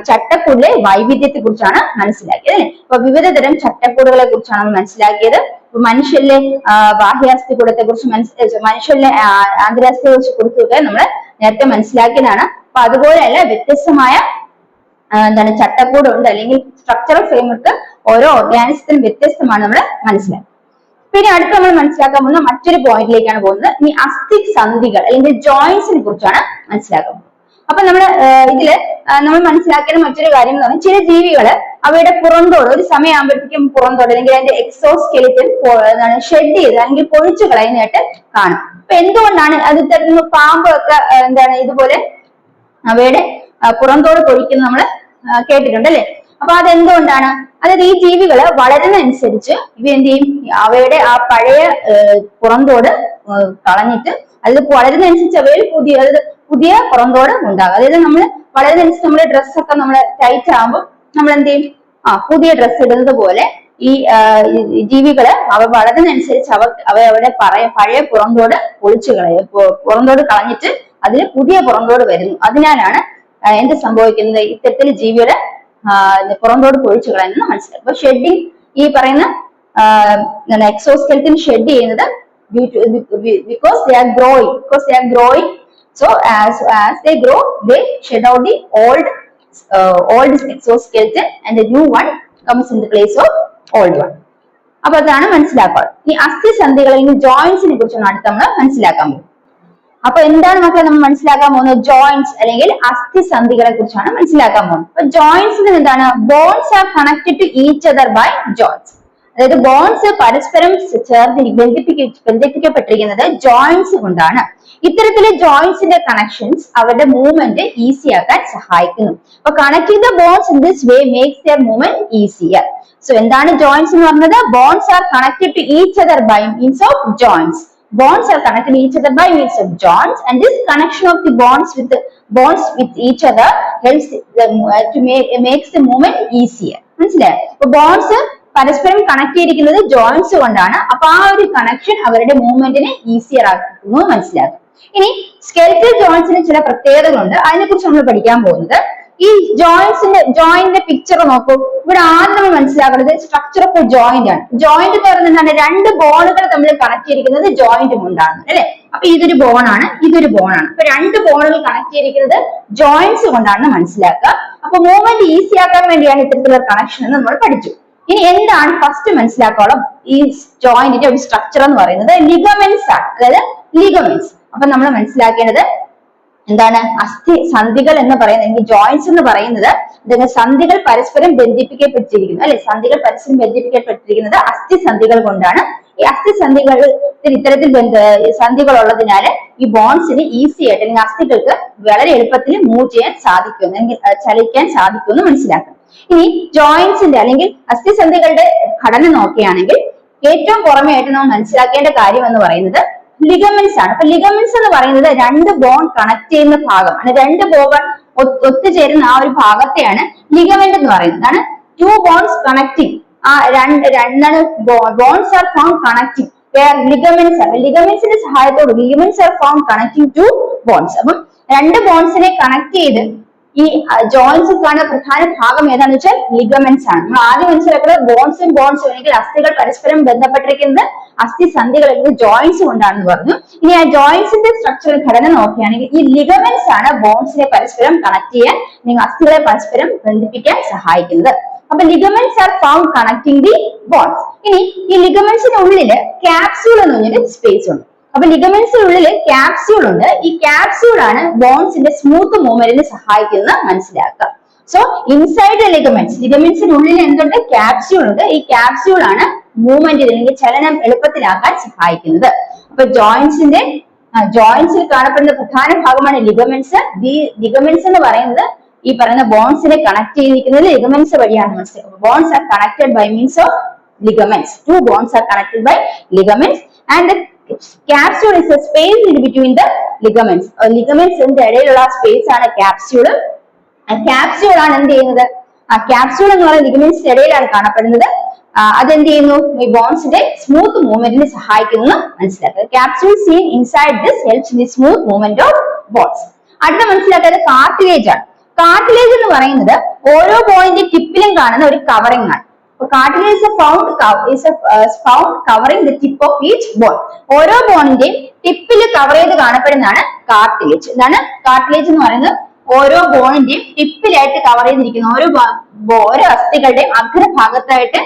[SPEAKER 1] ചട്ടക്കൂടിലെ വൈവിധ്യത്തെ കുറിച്ചാണ് മനസ്സിലാക്കിയത്, അല്ലെ? അപ്പൊ വിവിധ തരം ചട്ടക്കൂടുകളെ കുറിച്ചാണ് നമ്മൾ മനസ്സിലാക്കിയത്. മനുഷ്യരിലെ ബാഹ്യാസ്ഥികൂടത്തെ കുറിച്ച് മനുഷ്യരിലെ ആന്തരാസ്ഥിയെ കുറിച്ചൊക്കെ നമ്മൾ നേരത്തെ മനസ്സിലാക്കിയതാണ്. അപ്പൊ അതുപോലെയല്ല വ്യത്യസ്തമായ ചട്ടക്കൂടുണ്ട്, അല്ലെങ്കിൽ സ്ട്രക്ചറൽ ഫ്രെയിംവർക്ക് ഓരോ ഓർഗാനിസത്തിനും വ്യത്യസ്തമാണ് നമ്മൾ മനസ്സിലാക്കുക. പിന്നെ അടുത്ത് നമ്മൾ മനസ്സിലാക്കാൻ പോകുന്ന മറ്റൊരു പോയിന്റിലേക്കാണ് പോകുന്നത്. ഈ അസ്ഥി സന്ധികൾ അല്ലെങ്കിൽ ജോയിന്റ്സിനെ കുറിച്ചാണ് മനസ്സിലാക്കാൻ പോകുന്നത്. അപ്പൊ നമ്മൾ മനസ്സിലാക്കേണ്ട മറ്റൊരു കാര്യം എന്ന് പറഞ്ഞാൽ, ചില ജീവികള് അവയുടെ പുറന്തോട് ഒരു സമയമാകുമ്പോഴത്തേക്കും പുറന്തോട് അല്ലെങ്കിൽ അതിന്റെ എക്സോസ്കെലിറ്റൻ ഷെഡ് ചെയ്ത് അല്ലെങ്കിൽ പൊഴിച്ചു കളയുന്നതായിട്ട് കാണും. അപ്പൊ എന്തുകൊണ്ടാണ് അത്? പാമ്പൊക്കെ ഇതുപോലെ അവയുടെ പുറന്തോട് പൊഴിക്കുന്നത് നമ്മൾ കേട്ടിട്ടുണ്ട്, അല്ലെ? അപ്പൊ അതെന്തുകൊണ്ടാണ്? അതായത് ഈ ജീവികള് വളരുന്നതനുസരിച്ച് ഇവ എന്ത് ചെയ്യും? അവയുടെ ആ പഴയ പുറന്തോട് കളഞ്ഞിട്ട് അത് വളരുന്നതനുസരിച്ച് അവയിൽ പുതിയ പുറന്തോട് ഉണ്ടാകും. അതായത് നമ്മൾ വളരുന്നതനുസരിച്ച് നമ്മുടെ ഡ്രസ്സൊക്കെ നമ്മൾ ടൈറ്റ് ആകുമ്പോൾ നമ്മൾ എന്ത് ചെയ്യും? പുതിയ ഡ്രസ്സ് ഇടുന്നത് പോലെ ഈ ജീവികള് അവ വളരുന്നതനുസരിച്ച് അവരുടെ പഴയ പുറന്തോട് പൊളിച്ചു കളയും, പുറന്തോട് കളഞ്ഞിട്ട് അതിന് പുതിയ പുറന്തോട് വരുന്നു. അതിനാലാണ് എന്ത് സംഭവിക്കുന്നത്? ഇത്തരത്തിൽ ജീവിയുടെ പുറന്തോട് പൊഴിച്ചു കളയുന്നത് മനസ്സിലാക്കും. അപ്പൊ ഷെഡിങ്, ഈ പറയുന്ന എക്സോസ്കെൽറ്റൻ ഷെഡ് ചെയ്യുന്നത് because they are growing. So as they grow, they shed out the old old exoskeleton and the new one comes in the place of old one. അപ്പൊ അതാണ് മനസ്സിലാക്കുക. ഈ അസ്ഥിസന്ധികളിൽ ജോയിന്റ്സിനെ കുറിച്ചാണ് അടുത്ത് നമ്മൾ മനസ്സിലാക്കാൻ പോകുന്നത്. അപ്പൊ എന്താണ് മക്കളെ നമ്മൾ മനസ്സിലാക്കാൻ പോകുന്നത്? ജോയിന്റ്സ് അല്ലെങ്കിൽ അസ്ഥിസന്ധികളെ കുറിച്ചാണ് മനസ്സിലാക്കാൻ പോകുന്നത്. അപ്പൊ ജോയിന്റ്സിന് എന്താണ്? Bones are connected to each other by joints. അതായത് ബോൺസ് പരസ്പരം ചേർന്ന് ബന്ധിപ്പിക്കപ്പെട്ടിരിക്കുന്നത് ജോയിന്റ്സ് കൊണ്ടാണ്. ഇത്തരത്തിലെ ജോയിന്റ്സിന്റെ കണക്ഷൻസ് അവരുടെ മൂവ്മെന്റ് ഈസി ആക്കാൻ സഹായിക്കുന്നു. അപ്പൊ connecting the bones in this way makes their movement easier. So എന്താണ് ജോയിന്റ്സ് എന്ന് പറഞ്ഞത്? Bones are connected to each other by means of joints. Bonds are connected to each other by means of joints, and this connection of the bonds with each other helps makes the movement easier. മനസ്സിലായോ? അപ്പൊ ബോൺസ് പരസ്പരം കണക്ട് ചെയ്തിരിക്കുന്നത് ജോയിന്റ്സ് കൊണ്ടാണ്. അപ്പൊ ആ ഒരു കണക്ഷൻ അവരുടെ മൂവ്മെന്റിനെ ഈസിയർ ആക്കുന്നു മനസ്സിലാക്കുക. ഇനി സ്കെൽറ്റൽ ജോയിന്റ്സിന് ചില പ്രത്യേകതകളുണ്ട്, അതിനെ കുറിച്ച് നമ്മൾ പഠിക്കാൻ പോകുന്നത്. ഈ ജോയിന്റിന്റെ പിക്ചർ നോക്കൂ. ഇവിടെ ആദ്യം നമ്മൾ മനസ്സിലാക്കുന്നത് സ്ട്രക്ചർ ഓഫ് എ ജോയിന്റ് ആണ്. ജോയിന്റ് എന്ന് പറയുന്നത് എന്താണ്? രണ്ട് ബോണുകൾ തമ്മിൽ കണക്ട് ചെയ്തിരിക്കുന്നത് ജോയിന്റ് കൊണ്ടാണ് അല്ലെ. അപ്പൊ ഇതൊരു ബോണാണ്, ഇതൊരു ബോണാണ്. അപ്പൊ രണ്ട് ബോണുകൾ കണക്ട് ചെയ്തിരിക്കുന്നത് ജോയിന്റ്സ് കൊണ്ടാണെന്ന് മനസ്സിലാക്കുക. അപ്പൊ മൂവ്മെന്റ് ഈസി ആക്കാൻ വേണ്ടിയാണ് ഇത്തരത്തിലുള്ള കണക്ഷൻ എന്ന് നമ്മൾ പഠിച്ചു. ഇനി എന്താണ് ഫസ്റ്റ് മനസ്സിലാക്കാനുള്ള ഈ ജോയിന്റിന്റെ ഒരു സ്ട്രക്ചർ എന്ന് പറയുന്നത്? ലിഗമെന്റ്സ് ആണ്. അതായത് ലിഗമെന്റ്സ്. അപ്പൊ നമ്മൾ മനസ്സിലാക്കേണ്ടത് എന്താണ്? അസ്ഥി സന്ധികൾ എന്ന് പറയുന്നത്, അല്ലെങ്കിൽ ജോയിന്റ്സ് എന്ന് പറയുന്നത് സന്ധികൾ പരസ്പരം ബന്ധിപ്പിക്കപ്പെട്ടിരിക്കുന്നത് അല്ലെ. സന്ധികൾ പരസ്പരം ബന്ധിപ്പിക്കപ്പെട്ടിരിക്കുന്നത് അസ്ഥി സന്ധികൾ കൊണ്ടാണ്. ഈ അസ്ഥി സന്ധികളിൽ ഇത്തരത്തിൽ സന്ധികൾ ഉള്ളതിനാൽ ഈ ബോൺസിന് ഈസി ആയിട്ട് അല്ലെങ്കിൽ അസ്ഥികൾക്ക് വളരെ എളുപ്പത്തിൽ മൂവ് ചെയ്യാൻ സാധിക്കും, അല്ലെങ്കിൽ ചലിക്കാൻ സാധിക്കും എന്ന് മനസ്സിലാക്കാം. ഇനി ജോയിന്റ്സിന്റെ അല്ലെങ്കിൽ അസ്ഥിസന്ധികളുടെ ഘടന നോക്കുകയാണെങ്കിൽ ഏറ്റവും പുറമെയായിട്ട് നമ്മൾ മനസ്സിലാക്കേണ്ട കാര്യം എന്ന് പറയുന്നത് ലിഗമെന്റ്സ് ആണ്. അപ്പൊ ലിഗമെന്റ്സ് എന്ന് പറയുന്നത് രണ്ട് ബോൺ കണക്ട് ചെയ്യുന്ന ഭാഗമാണ്. രണ്ട് ബോൺ ഒത്തുചേരുന്ന ആ ഒരു ഭാഗത്തെയാണ് ലിഗമെന്റ് എന്ന് പറയുന്നത്. Two bones connecting. ആ രണ്ടാണ് bones are found connecting ligaments ആണ്. ലിഗമെന്റ്സിന്റെ സഹായത്തോട് ligaments are found connecting to bones. അപ്പം രണ്ട് ബോൺസിനെ കണക്ട് ചെയ്ത് ഈ ജോയിന്റ്സ് കാണുന്ന പ്രധാന ഭാഗം ഏതാണെന്ന് വെച്ചാൽ ലിഗമെന്റ്സ് ആണ്. നമ്മൾ ആദ്യം മനസ്സിലാക്കുന്നത് ബോൺസും അല്ലെങ്കിൽ അസ്ഥികൾ പരസ്പരം ബന്ധപ്പെട്ടിരിക്കുന്നത് അസ്ഥി സന്ധികൾ അല്ലെങ്കിൽ ജോയിന്റ്സ് കൊണ്ടാണെന്ന് പറഞ്ഞു. ഇനി ആ ജോയിന്റ്സിന്റെ സ്ട്രക്ചറൽ ഘടന നോക്കുകയാണെങ്കിൽ ഈ ലിഗമെന്റ്സ് ആണ് ബോൺസിനെ പരസ്പരം കണക്ട് ചെയ്യാൻ അല്ലെങ്കിൽ അസ്ഥികളെ പരസ്പരം ബന്ധിപ്പിക്കാൻ സഹായിക്കുന്നത്. അപ്പൊ ligaments are found connecting the bones. ഇനി ഈ ലിഗമെന്റ്സിന്റെ ഉള്ളില് ക്യാപ്സ്യൂൾ എന്ന് പറഞ്ഞൊരു സ്പേസ് ഉണ്ട്. അപ്പൊ ലിഗമെന്റ്സിനുള്ളിൽ ക്യാപ്സ്യൂൾ ഉണ്ട്. ഈ ക്യാപ്സ്യൂൾ ആണ് ബോൺസിന്റെ സ്മൂത്ത് മൂവ്മെന്റിന് സഹായിക്കുന്നത് മനസ്സിലാക്കുക. സോ ഇൻസൈഡ് ദ ലിഗമെന്റ്സിനുള്ളിൽ എന്തുണ്ട്? ക്യാപ്സ്യൂൾ ഉണ്ട്. ഈ ക്യാപ്സ്യൂൾ ആണ് മൂവ്മെന്റ് അല്ലെങ്കിൽ ചലനം എളുപ്പത്തിലാക്കാൻ സഹായിക്കുന്നത്. അപ്പൊ ജോയിന്റ്സിൽ കാണപ്പെടുന്ന പ്രധാന ഭാഗമാണ് ലിഗമെന്റ്സ്. ഈ ലിഗമെന്റ്സ് എന്ന് പറയുന്നത് ഈ പറയുന്ന ബോൺസിനെ കണക്ട് ചെയ്തിരിക്കുന്നത് ലിഗമെന്റ്സ് വഴിയാണ് മനസ്സിലാക്കുക. Bones are connected by means of ligaments. Two bones are connected by ligaments and capsule is a space in between the ligaments. Ligaments ഇടയിലുള്ള സ്പേസ് ആണ് ക്യാപ്സ്യൂൾ. ക്യാപ്സ്യൂൾ ആണ് എന്ത് ചെയ്യുന്നത്? ക്യാപ്സ്യൂൾ എന്ന് പറയുന്ന ലിഗമെന്റ്സ് ഇടയിലാണ് കാണപ്പെടുന്നത്. അതെന്ത് ചെയ്യുന്നു? ഈ ബോൺസിന്റെ സ്മൂത്ത് മൂവ്മെന്റിന് സഹായിക്കുന്നു മനസ്സിലാക്കുക. Capsule seen inside this helps in the smooth movement of bones. അടുത്ത മനസ്സിലാക്കുന്നത് കാർട്ടിലേജ് ആണ്. കാർട്ടിലേജ് എന്ന് പറയുന്നത് ഓരോ ബോണിന്റെ ടിപ്പിലും കാണുന്ന ഒരു കവറിംഗ് ആണ്. Cartilage is found covering the tip of each bone. ഓരോ ബോണിന്റെയും ടിപ്പിൽ കവർ ചെയ്ത് കാണപ്പെടുന്നതാണ് കാർട്ടിലേജ്. എന്താണ് കാർട്ടിലേജ് എന്ന് പറയുന്നത്? ഓരോ ബോണിന്റെയും ടിപ്പിലായിട്ട് കവർ ചെയ്തിരിക്കുന്ന ഓരോ അസ്ഥികളുടെയും അഗ്രഭാഗത്തായിട്ട്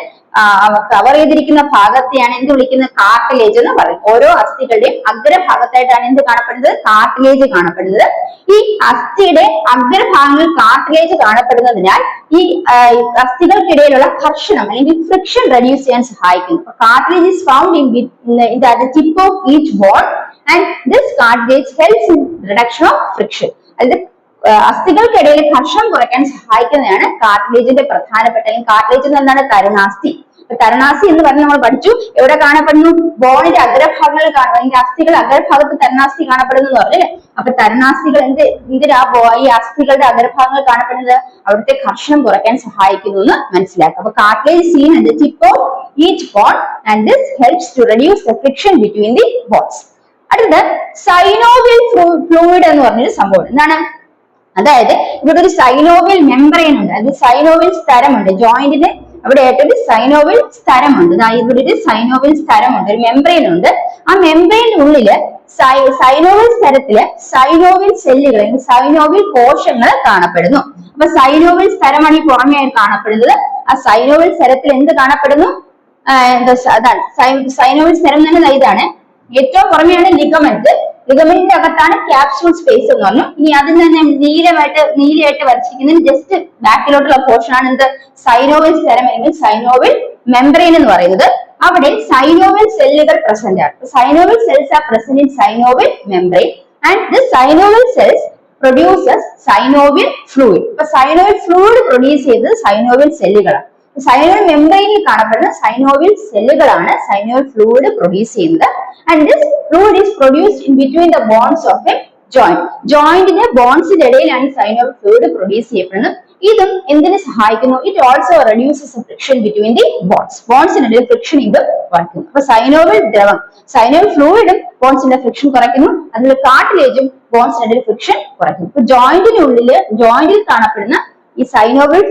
[SPEAKER 1] കവർ ചെയ്തിരിക്കുന്ന ഭാഗത്തെയാണ് എന്ത് വിളിക്കുന്നത്? കാർട്ടിലേജ് എന്ന് പറയും. ഓരോ അസ്ഥികളുടെയും അഗ്രഭാഗത്തായിട്ടാണ് എന്ത് കാണപ്പെടുന്നത്? കാർട്ടിലേജ് കാണപ്പെടുന്നത്. ഈ അസ്ഥിയുടെ അഗ്രഭാഗങ്ങളിൽ കാർട്ടിലേജ് കാണപ്പെടുന്നതിനാൽ ഈ അസ്ഥികൾക്കിടയിലുള്ള ഘർഷണം അല്ലെങ്കിൽ ഫ്രിക്ഷൻ റെഡ്യൂസ് ചെയ്യാൻ സഹായിക്കുന്നു. Cartilage is found in the tip of each bone and this cartilage helps in reduction of friction. അതായത് അസ്ഥികൾക്കിടയിൽ ഘർഷണം കുറയ്ക്കാൻ സഹായിക്കുന്നതാണ് കാർട്ടിലേജിന്റെ പ്രധാനപ്പെട്ട, അല്ലെങ്കിൽ കാർട്ടിലേജ് എന്ന് എന്താണ്? തരുണാസ്ഥി. തരുണാസ്ഥി എന്ന് പറഞ്ഞ് നമ്മൾ പഠിച്ചു. എവിടെ കാണപ്പെടുന്നു? ബോണിന്റെ അഗ്രഭാഗങ്ങളിൽ അല്ലെങ്കിൽ അസ്ഥികൾ അഗ്രഭാഗത്ത് തരുണാസ്ഥി കാണപ്പെടുന്നു എന്ന് പറഞ്ഞു. അപ്പൊ തരുണാസ്ഥികൾ എന്തിനാ ഈ അസ്ഥികളുടെ അഗ്രഭാഗങ്ങൾ കാണപ്പെടുന്നത്? അവിടുത്തെ ഘർഷണം കുറയ്ക്കാൻ സഹായിക്കുന്നു എന്ന് മനസ്സിലാക്കുക. അപ്പൊ cartilage seen at the tip of each bone and this helps to reduce the friction between the bones. അടുത്തത് സൈനോവിയൽ ഫ്ലൂയിഡ് എന്ന് പറഞ്ഞൊരു സംഭവം. എന്താണ്? അതായത് ഇവിടെ ഒരു സൈനോവിയൽ മെംബ്രെയിൻ ഉണ്ട്. അത് സൈനോവിയൽ സ്ഥലമുണ്ട്. ജോയിന്റിന് അവിടെ ആയിട്ടൊരു സൈനോവിയൽ സ്ഥലമുണ്ട്. ഇവിടെ ഒരു സൈനോവിയൽ സ്ഥലമുണ്ട്, ഒരു മെംബ്രെയിൻ ഉണ്ട്. ആ മെംബ്രെയിനുള്ളില് സൈനോവിയൽ സ്ഥലത്തില് സൈനോവിയൽ സെല്ലുകൾ അല്ലെങ്കിൽ സൈനോവിയൽ കോശങ്ങൾ കാണപ്പെടുന്നു. അപ്പൊ സൈനോവിയൽ സ്ഥലമാണ് ഈ പുറമേയായി കാണപ്പെടുന്നത്. ആ സൈനോവിയൽ സ്ഥലത്തിൽ എന്ത് കാണപ്പെടുന്നു? അതാണ് സൈനോവിയൽ സ്ഥലം തന്നെ ഇതാണ്. ഏറ്റവും പുറമെയാണ് ലിഗമെന്റ്. ലിഗമെന്റിന്റെ അകത്താണ് ക്യാപ്സ്യൂൾ സ്പേസ് എന്ന് പറഞ്ഞു. ഇനി അതിൽ തന്നെ നീലയായിട്ട് വരച്ചിരിക്കുന്നത് ജസ്റ്റ് ബാക്കിലോട്ടുള്ള പോർഷൻ ആണ് എന്ത്? സൈനോവിയൽ സ്ഥലം അല്ലെങ്കിൽ സൈനോവിയൽ മെംബ്രെയിൻ എന്ന് പറയുന്നത്. അവിടെ സൈനോവിയൽ സെല്ലുകൾ പ്രസന്റ് ആണ്. Synovial cells are present in synovial membrane and the synovial cells produces synovial fluid. അപ്പൊ സൈനോവിയൽ ഫ്ലൂയിഡ് പ്രൊഡ്യൂസ് ചെയ്തത് സൈനോവിയൽ സെല്ലുകളാണ്. സൈനോവിയൽ മെംബ്രെയിനിൽ കാണപ്പെടുന്ന സൈനോവിയൽ സെല്ലുകളാണ് സൈനോവിയൽ ഫ്ലൂയിഡ് പ്രൊഡ്യൂസ് ചെയ്യുന്നത്. And this fluid is produced in between the bones of a joint. ജോയിന്റിന്റെ ബോൺസിന്റെ ഇടയിലാണ് സൈനോവിയൽ ഫ്ലൂയിഡ് പ്രൊഡ്യൂസ് ചെയ്യപ്പെടുന്നത്. ഇതും എന്തിനെ സഹായിക്കുന്നു? It also reduces friction between the bones. ബോൺസിനിടയിൽ ഫ്രിക്ഷൻ ഇത് കുറയ്ക്കുന്നു. അപ്പൊ സൈനോവിയൽ ദ്രവം, സൈനോവിയൽ ഫ്ലൂയിഡും ബോൺസിന്റെ ഫ്രിക്ഷൻ കുറയ്ക്കുന്നു. അതിൽ കാർട്ടിലേജും ബോൺസിനിടയിൽ ഫ്രിക്ഷൻ കുറയ്ക്കുന്നു. ഇപ്പൊ ജോയിന്റിൽ കാണപ്പെടുന്ന ഈ സൈനോവിയൽ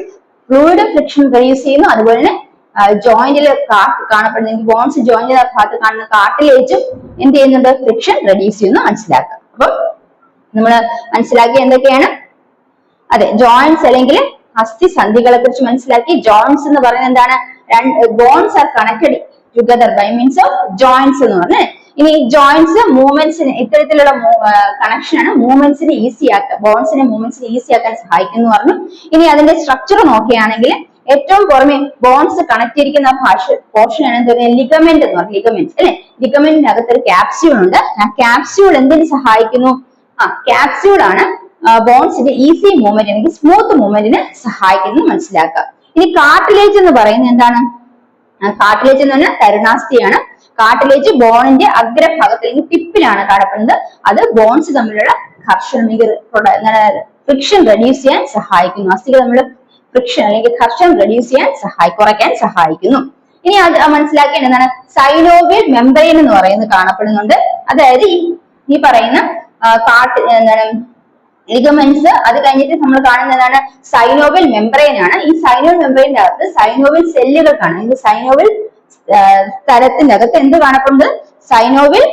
[SPEAKER 1] ഫ്ലൂയിഡ് ഫ്രിക്ഷൻ റെഡ്യൂസ് ചെയ്യുന്നു. അതുപോലെ തന്നെ ജോയിന്റിൽ കാണപ്പെടുന്ന ബോൺസ് ജോയിന്റിന്റെ ഭാഗത്ത് കാണുന്ന കാർട്ടിലേജും എന്ത് ചെയ്യുന്നുണ്ട്? ഫ്രിക്ഷൻ റെഡ്യൂസ് ചെയ്യുന്നു മനസ്സിലാക്കുക. അപ്പൊ നമ്മൾ മനസ്സിലാക്കിയ എന്തൊക്കെയാണ്? അതെ, ജോയിന്റ്സ് അല്ലെങ്കിൽ അസ്ഥി സന്ധികളെ കുറിച്ച് മനസ്സിലാക്കി. ജോയിന്റ്സ് എന്ന് പറയുന്നത് എന്താണ്? Bones are connected together by means of joints എന്ന് പറഞ്ഞത്. ഇനി ജോയിന്റ്സ് മൂവ്മെന്റ്സിന്, ഇത്തരത്തിലുള്ള കണക്ഷൻ ആണ് മൂവ്മെന്റ്സിന് ഈസി ആക്കുക, ബോൺസിനെ മൂവ്മെന്റ്സിന് ഈസി ആക്കാൻ സഹായിക്കുന്നു പറഞ്ഞു. ഇനി അതിന്റെ സ്ട്രക്ചർ നോക്കുകയാണെങ്കിൽ ഏറ്റവും പുറമെ ബോൺസ് കണക്ട് ചെയ്തിരിക്കുന്ന പോർഷൻ ആണ് എന്താ പറയുക? ലിഗമെന്റ് എന്ന് പറയുന്നത്. ലിഗമെന്റ് അല്ലെ, ലിഗമെന്റിന്റെ അകത്ത് ഒരു ക്യാപ്സ്യൂൾ ഉണ്ട്. ആ ക്യാപ്സ്യൂൾ എന്തിന് സഹായിക്കുന്നു? ക്യാപ്സ്യൂൾ ആണ് ബോൺസിന്റെ ഈസി മൂവ്മെന്റ് അല്ലെങ്കിൽ സ്മൂത്ത് മൂവ്മെന്റിന് സഹായിക്കുന്നു മനസ്സിലാക്കുക. ഇനി കാർട്ടിലേജ് എന്ന് പറയുന്നത് എന്താണ്? കാർട്ടിലേജ് എന്ന് പറഞ്ഞാൽ തരുണാസ്ഥിയാണ്. കാർട്ടിലേജ് ബോണിന്റെ അഗ്രഭാഗത്ത് അല്ലെങ്കിൽ ടിപ്പിലാണ് കാണപ്പെടുന്നത്. അത് ബോൺസ് തമ്മിലുള്ള ഘർഷണം, ഫ്രിക്ഷൻ റെഡ്യൂസ് ചെയ്യാൻ സഹായിക്കുന്നു. അസ്ഥികൾ തമ്മിലുള്ള ഫ്രിക്ഷൻ അല്ലെങ്കിൽ ഘർഷണം റെഡ്യൂസ് ചെയ്യാൻ കുറയ്ക്കാൻ സഹായിക്കുന്നു. ഇനി അത് മനസ്സിലാക്കേണ്ടത് എന്താണ്? സൈനോവിയൽ മെംബ്രെയിൻ എന്ന് പറയുന്നത് കാണപ്പെടുന്നുണ്ട്. അതായത് ഈ പറയുന്ന എന്താണ് ലിഗമെന്റ്സ്, അത് കഴിഞ്ഞിട്ട് നമ്മൾ കാണുന്നതാണ് സൈനോവിയൽ മെംബ്രെയിൻ ആണ്. ഈ സൈനോവിയൽ മെംബ്രെയിന്റെ അകത്ത് സൈനോവിയൽ സെല്ലുകൾ കാണാം. ഈ സൈനോവിയൽ സ്ഥലത്തിന്റെ അകത്ത് എന്ത് കാണപ്പെടുന്നത്? സൈനോവിയൽ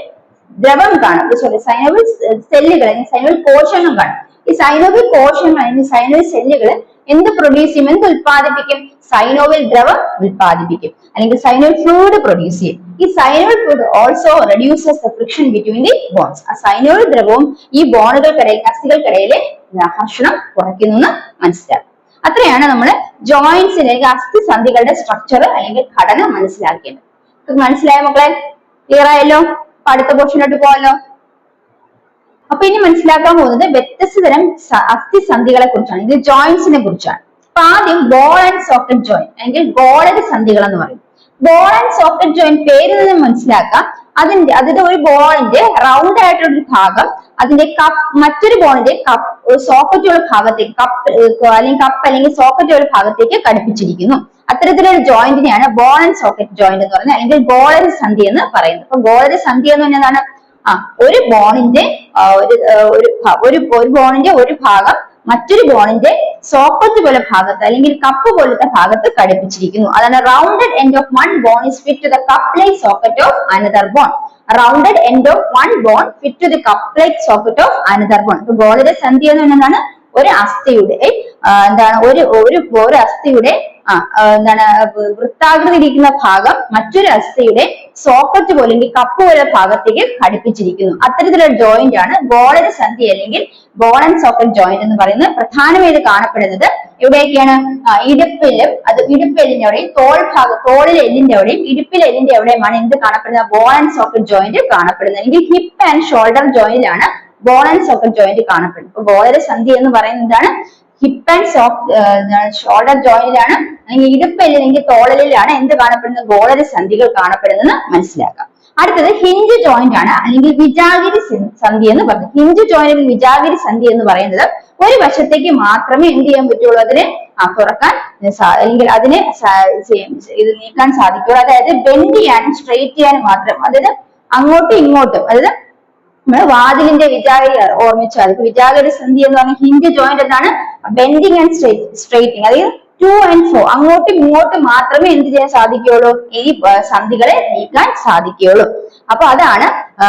[SPEAKER 1] ദ്രവം കാണാം. സോറി, സൈനോവിയൽ സെല്ലുകൾ അല്ലെങ്കിൽ സൈനോവിയൽ കോശങ്ങൾ കാണാം. ഈ സൈനോവിയൽ കോശങ്ങൾ അല്ലെങ്കിൽ സൈനോവിയൽ സെല്ലുകൾ എന്ത് പ്രൊഡ്യൂസ് ചെയ്യും? എന്ത് ഉത്പാദിപ്പിക്കും? സൈനോവിയൽ ദ്രവം ഉത്പാദിപ്പിക്കും അല്ലെങ്കിൽ സൈനോവിയൽ ഫ്ലൂയിഡ് പ്രൊഡ്യൂസ് ചെയ്യും. ഈ synovial fluid also reduces the friction between the bones. ആ സൈനോവിയൽ ദ്രവവും ഈ ബോണുകൾക്കിടയിൽ, അസ്ഥികൾക്കിടയിലെ ഘർഷണം കുറയ്ക്കുന്നു എന്ന് മനസ്സിലാക്കും. അത്രയാണ് നമ്മൾ ജോയിന്റ്സ് അല്ലെങ്കിൽ അസ്ഥി സന്ധികളുടെ സ്ട്രക്ചർ അല്ലെങ്കിൽ ഘടന മനസ്സിലാക്കേണ്ടത്. മനസ്സിലായ മക്കളെ? ക്ലിയർ ആയല്ലോ? അടുത്ത പോർഷനിലോട്ട് പോകാലോ. അപ്പൊ ഇനി മനസ്സിലാക്കാൻ പോകുന്നത് വ്യത്യസ്ത തരം അസ്ഥി സന്ധികളെ കുറിച്ചാണ്, ഇത് ജോയിന്റ്സിനെ കുറിച്ചാണ്. അപ്പൊ ആദ്യം ബോൾ ആൻഡ് സോക്കറ്റ് ജോയിന്റ് അല്ലെങ്കിൽ ഗോളക സന്ധികൾ എന്ന് പറയും. ബോൾ ആൻഡ് സോക്കറ്റ് ജോയിന്റ് പേരിൽ നിന്ന് മനസ്സിലാക്കാം. അതിന്റെ ഒരു ബോളിന്റെ റൗണ്ട് ആയിട്ടുള്ള ഒരു ഭാഗം അതിന്റെ മറ്റൊരു ബോളിന്റെ സോക്കറ്റുള്ള ഭാഗത്തേക്ക് കപ്പ് അല്ലെങ്കിൽ സോക്കറ്റുള്ള ഭാഗത്തേക്ക് ഘടിപ്പിച്ചിരിക്കുന്നു. അത്തരത്തിലൊരു ജോയിന്റിനെയാണ് ബോൾ ആൻഡ് സോക്കറ്റ് ജോയിന്റ് എന്ന് പറയുന്നത് അല്ലെങ്കിൽ ഗോളക സന്ധി എന്ന് പറയുന്നത്. അപ്പൊ ഗോളക സന്ധി എന്ന് പറഞ്ഞാൽ ഒരു ബോണിന്റെ ഒരു ബോണിന്റെ ഒരു ഭാഗം മറ്റൊരു ബോണിന്റെ സോക്കറ്റ് പോലെ ഭാഗത്ത് അല്ലെങ്കിൽ കപ്പ് പോലത്തെ ഭാഗത്ത് ഘടിപ്പിച്ചിരിക്കുന്നു. അതാണ് rounded end of one bone is fit to the cup like socket of another bone. Rounded end of one bone fit to the cup like socket of another bone. ഇപ്പൊ ഗോളക സന്ധി എന്ന് പറയുന്നതാണ് ഒരു അസ്ഥിയുടെ എന്താണ് ഒരു അസ്ഥിയുടെ എന്താണ് വൃത്താകൃതി ഇരിക്കുന്ന ഭാഗം മറ്റൊരു അസ്ഥിയുടെ സോക്കറ്റ് പോലെ അല്ലെങ്കിൽ കപ്പ് പോലെ ഭാഗത്തേക്ക് ഘടിപ്പിച്ചിരിക്കുന്നു. അത്തരത്തിലുള്ള ജോയിന്റ് ആണ് ഗോളക സന്ധി അല്ലെങ്കിൽ ബോൾ ആൻഡ് സോക്കറ്റ് ജോയിന്റ് എന്ന് പറയുന്നത്. പ്രധാനമായിട്ട് കാണപ്പെടുന്നത് എവിടെയൊക്കെയാണ്? ഇടുപ്പെല്ലിന്റെ അവിടെയും തോളിലെ എല്ലിന്റെ അവിടെയും ഇടുപ്പിലെ എല്ലിന്റെ അവിടെയുമാണ് എന്ത് കാണപ്പെടുന്നത്? ബോൾ ആൻഡ് സോക്കറ്റ് ജോയിന്റ് കാണപ്പെടുന്നത്. അല്ലെങ്കിൽ ഹിപ്പ് ആൻഡ് ഷോൾഡർ ജോയിന്റിലാണ് ബോൾ ആൻഡ് സോക്കറ്റ് ജോയിന്റ് കാണപ്പെടുന്നത്. ഇപ്പൊ ഗോളക സന്ധി എന്ന് പറയുന്നതാണ് ഹിപ്പ് ആൻഡ് ഷോൾഡർ ജോയിന്റിലാണ് അല്ലെങ്കിൽ ഇടുപ്പെല്ലിൽ അല്ലെങ്കിൽ തോളലിലാണ് എന്ത് കാണപ്പെടുന്നത്? ഗോളക സന്ധികൾ കാണപ്പെടുന്നത് മനസ്സിലാക്കാം. അടുത്തത് ഹിഞ്ച് ജോയിന്റ് ആണ് അല്ലെങ്കിൽ വിജാഗിരി സന്ധി എന്ന് പറയുന്നത്. ഹിഞ്ച് ജോയിന്റ് വിജാഗിരി സന്ധി എന്ന് പറയുന്നത് ഒരു വശത്തേക്ക് മാത്രമേ എന്ത് ചെയ്യാൻ പറ്റുള്ളൂ? അതിനെ തുറക്കാൻ അല്ലെങ്കിൽ അതിനെ ഇത് നീക്കാൻ സാധിക്കുള്ളൂ. അതായത് ബെൻഡ് ചെയ്യാനും സ്ട്രെയിറ്റ് ചെയ്യാനും മാത്രം. അതായത് അങ്ങോട്ടും ഇങ്ങോട്ടും, അതായത് നമ്മുടെ വാതിലിന്റെ വിജാഗിരി ഓർമ്മിച്ചാൽ വിജാഗിരി സന്ധി എന്ന് പറഞ്ഞ ഹിഞ്ച് ജോയിന്റ് എന്താണ്? ബെൻഡിങ് ആൻഡ് സ്ട്രെയിറ്റിംഗ്, അതായത് ടു ആൻഡ് ഫ്രോ, അങ്ങോട്ടും ഇങ്ങോട്ടും മാത്രമേ എന്ത് ചെയ്യാൻ സാധിക്കുകയുള്ളൂ? ഈ സന്ധികളെ നീക്കാൻ സാധിക്കുകയുള്ളൂ. അപ്പൊ അതാണ്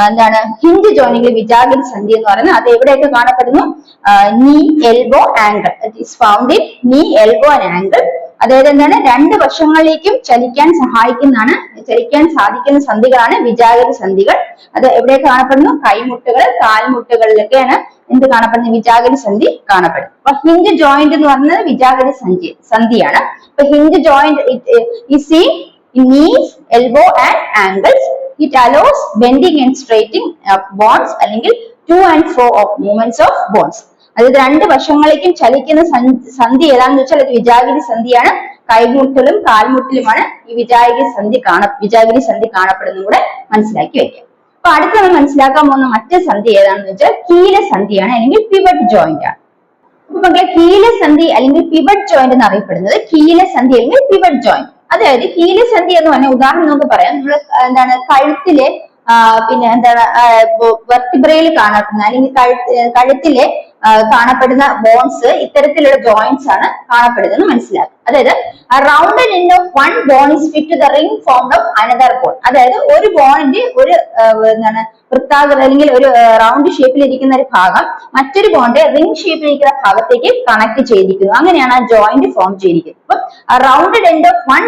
[SPEAKER 1] എന്താണ് ഹിഞ്ച് ജോയിനിൽ വിജാഗിരി സന്ധി എന്ന് പറയുന്നത്. അത് എവിടെയൊക്കെ കാണപ്പെടുന്നു? നീ elbow angle, it is found in നീ എൽബോ ആംഗിൾ. അതായത് എന്താണ്, രണ്ട് വശങ്ങളിലേക്കും ചലിക്കാൻ സാധിക്കുന്ന സന്ധികളാണ് വിജാഗിരി സന്ധികൾ. അത് എവിടെയൊക്കെ കാണപ്പെടുന്നു? കൈമുട്ടുകൾ, കാൽമുട്ടുകളിലൊക്കെയാണ് എന്ത് കാണപ്പെടുന്നത്? വിജാഗിരി സന്ധി കാണപ്പെടുന്നത്. അപ്പൊ ഹിഞ്ച് ജോയിന്റ് എന്ന് പറയുന്നത് വിജാഗിരി സന്ധിയാണ്. അപ്പൊ hinge joint is seen in knees, elbow and ankles. It allows bending and straightening of bones അല്ലെങ്കിൽ to and fro of movements of bones. അതായത് രണ്ട് വശങ്ങളിലേക്കും ചലിക്കുന്ന സന്ധി ഏതാണെന്ന് വെച്ചാൽ അത് വിജാഗിരി സന്ധിയാണ്. കൈമുട്ടിലും കാൽമുട്ടിലുമാണ് ഈ വിജാഗിരി സന്ധി കാണപ്പെടുന്നത് കൂടെ മനസ്സിലാക്കി വെക്കാം. അപ്പൊ അടുത്ത് നമ്മൾ മനസ്സിലാക്കാൻ പോകുന്ന മറ്റു സന്ധി ഏതാണെന്ന് വെച്ചാൽ കീലസന്ധിയാണ്, അല്ലെങ്കിൽ പിവറ്റ് ജോയിന്റ് ആണ്. അപ്പൊ മക്കളെ, കീലസന്ധി അല്ലെങ്കിൽ പിവറ്റ് ജോയിന്റ് എന്ന് അറിയപ്പെടുന്നത് കീലസന്ധി അല്ലെങ്കിൽ പിവറ്റ് ജോയിന്റ്. അതായത് കീലസന്ധി എന്ന് പറഞ്ഞാൽ ഉദാഹരണം നമുക്ക് പറയാം. നമ്മൾ എന്താണ് കഴുത്തിലെ പിന്നെ എന്താണ് വെർട്ടിബ്രയിൽ കാണപ്പെടുന്ന അല്ലെങ്കിൽ കഴുത്തിലെ കാണപ്പെടുന്ന ബോൺസ് ഇത്തരത്തിലുള്ള ജോയിന്റ്സ് ആണ് കാണപ്പെടുന്നത് മനസ്സിലാക്കുക. അതായത് rounded end of one bone is fit to the ring formed of another bone. അതായത് ഒരു ബോണിന്റെ ഒരു എന്താണ് വൃത്താകൃതി അല്ലെങ്കിൽ ഒരു റൗണ്ട് ഷേപ്പിൽ ഇരിക്കുന്ന ഒരു ഭാഗം മറ്റൊരു ബോണിന്റെ റിംഗ് ഷേപ്പിൽ ഇരിക്കുന്ന ഭാഗത്തേക്ക് കണക്ട് ചെയ്തിരിക്കുന്നു. അങ്ങനെയാണ് ആ ജോയിന്റ് ഫോം ചെയ്തിരിക്കുന്നത്. അപ്പൊ rounded end of one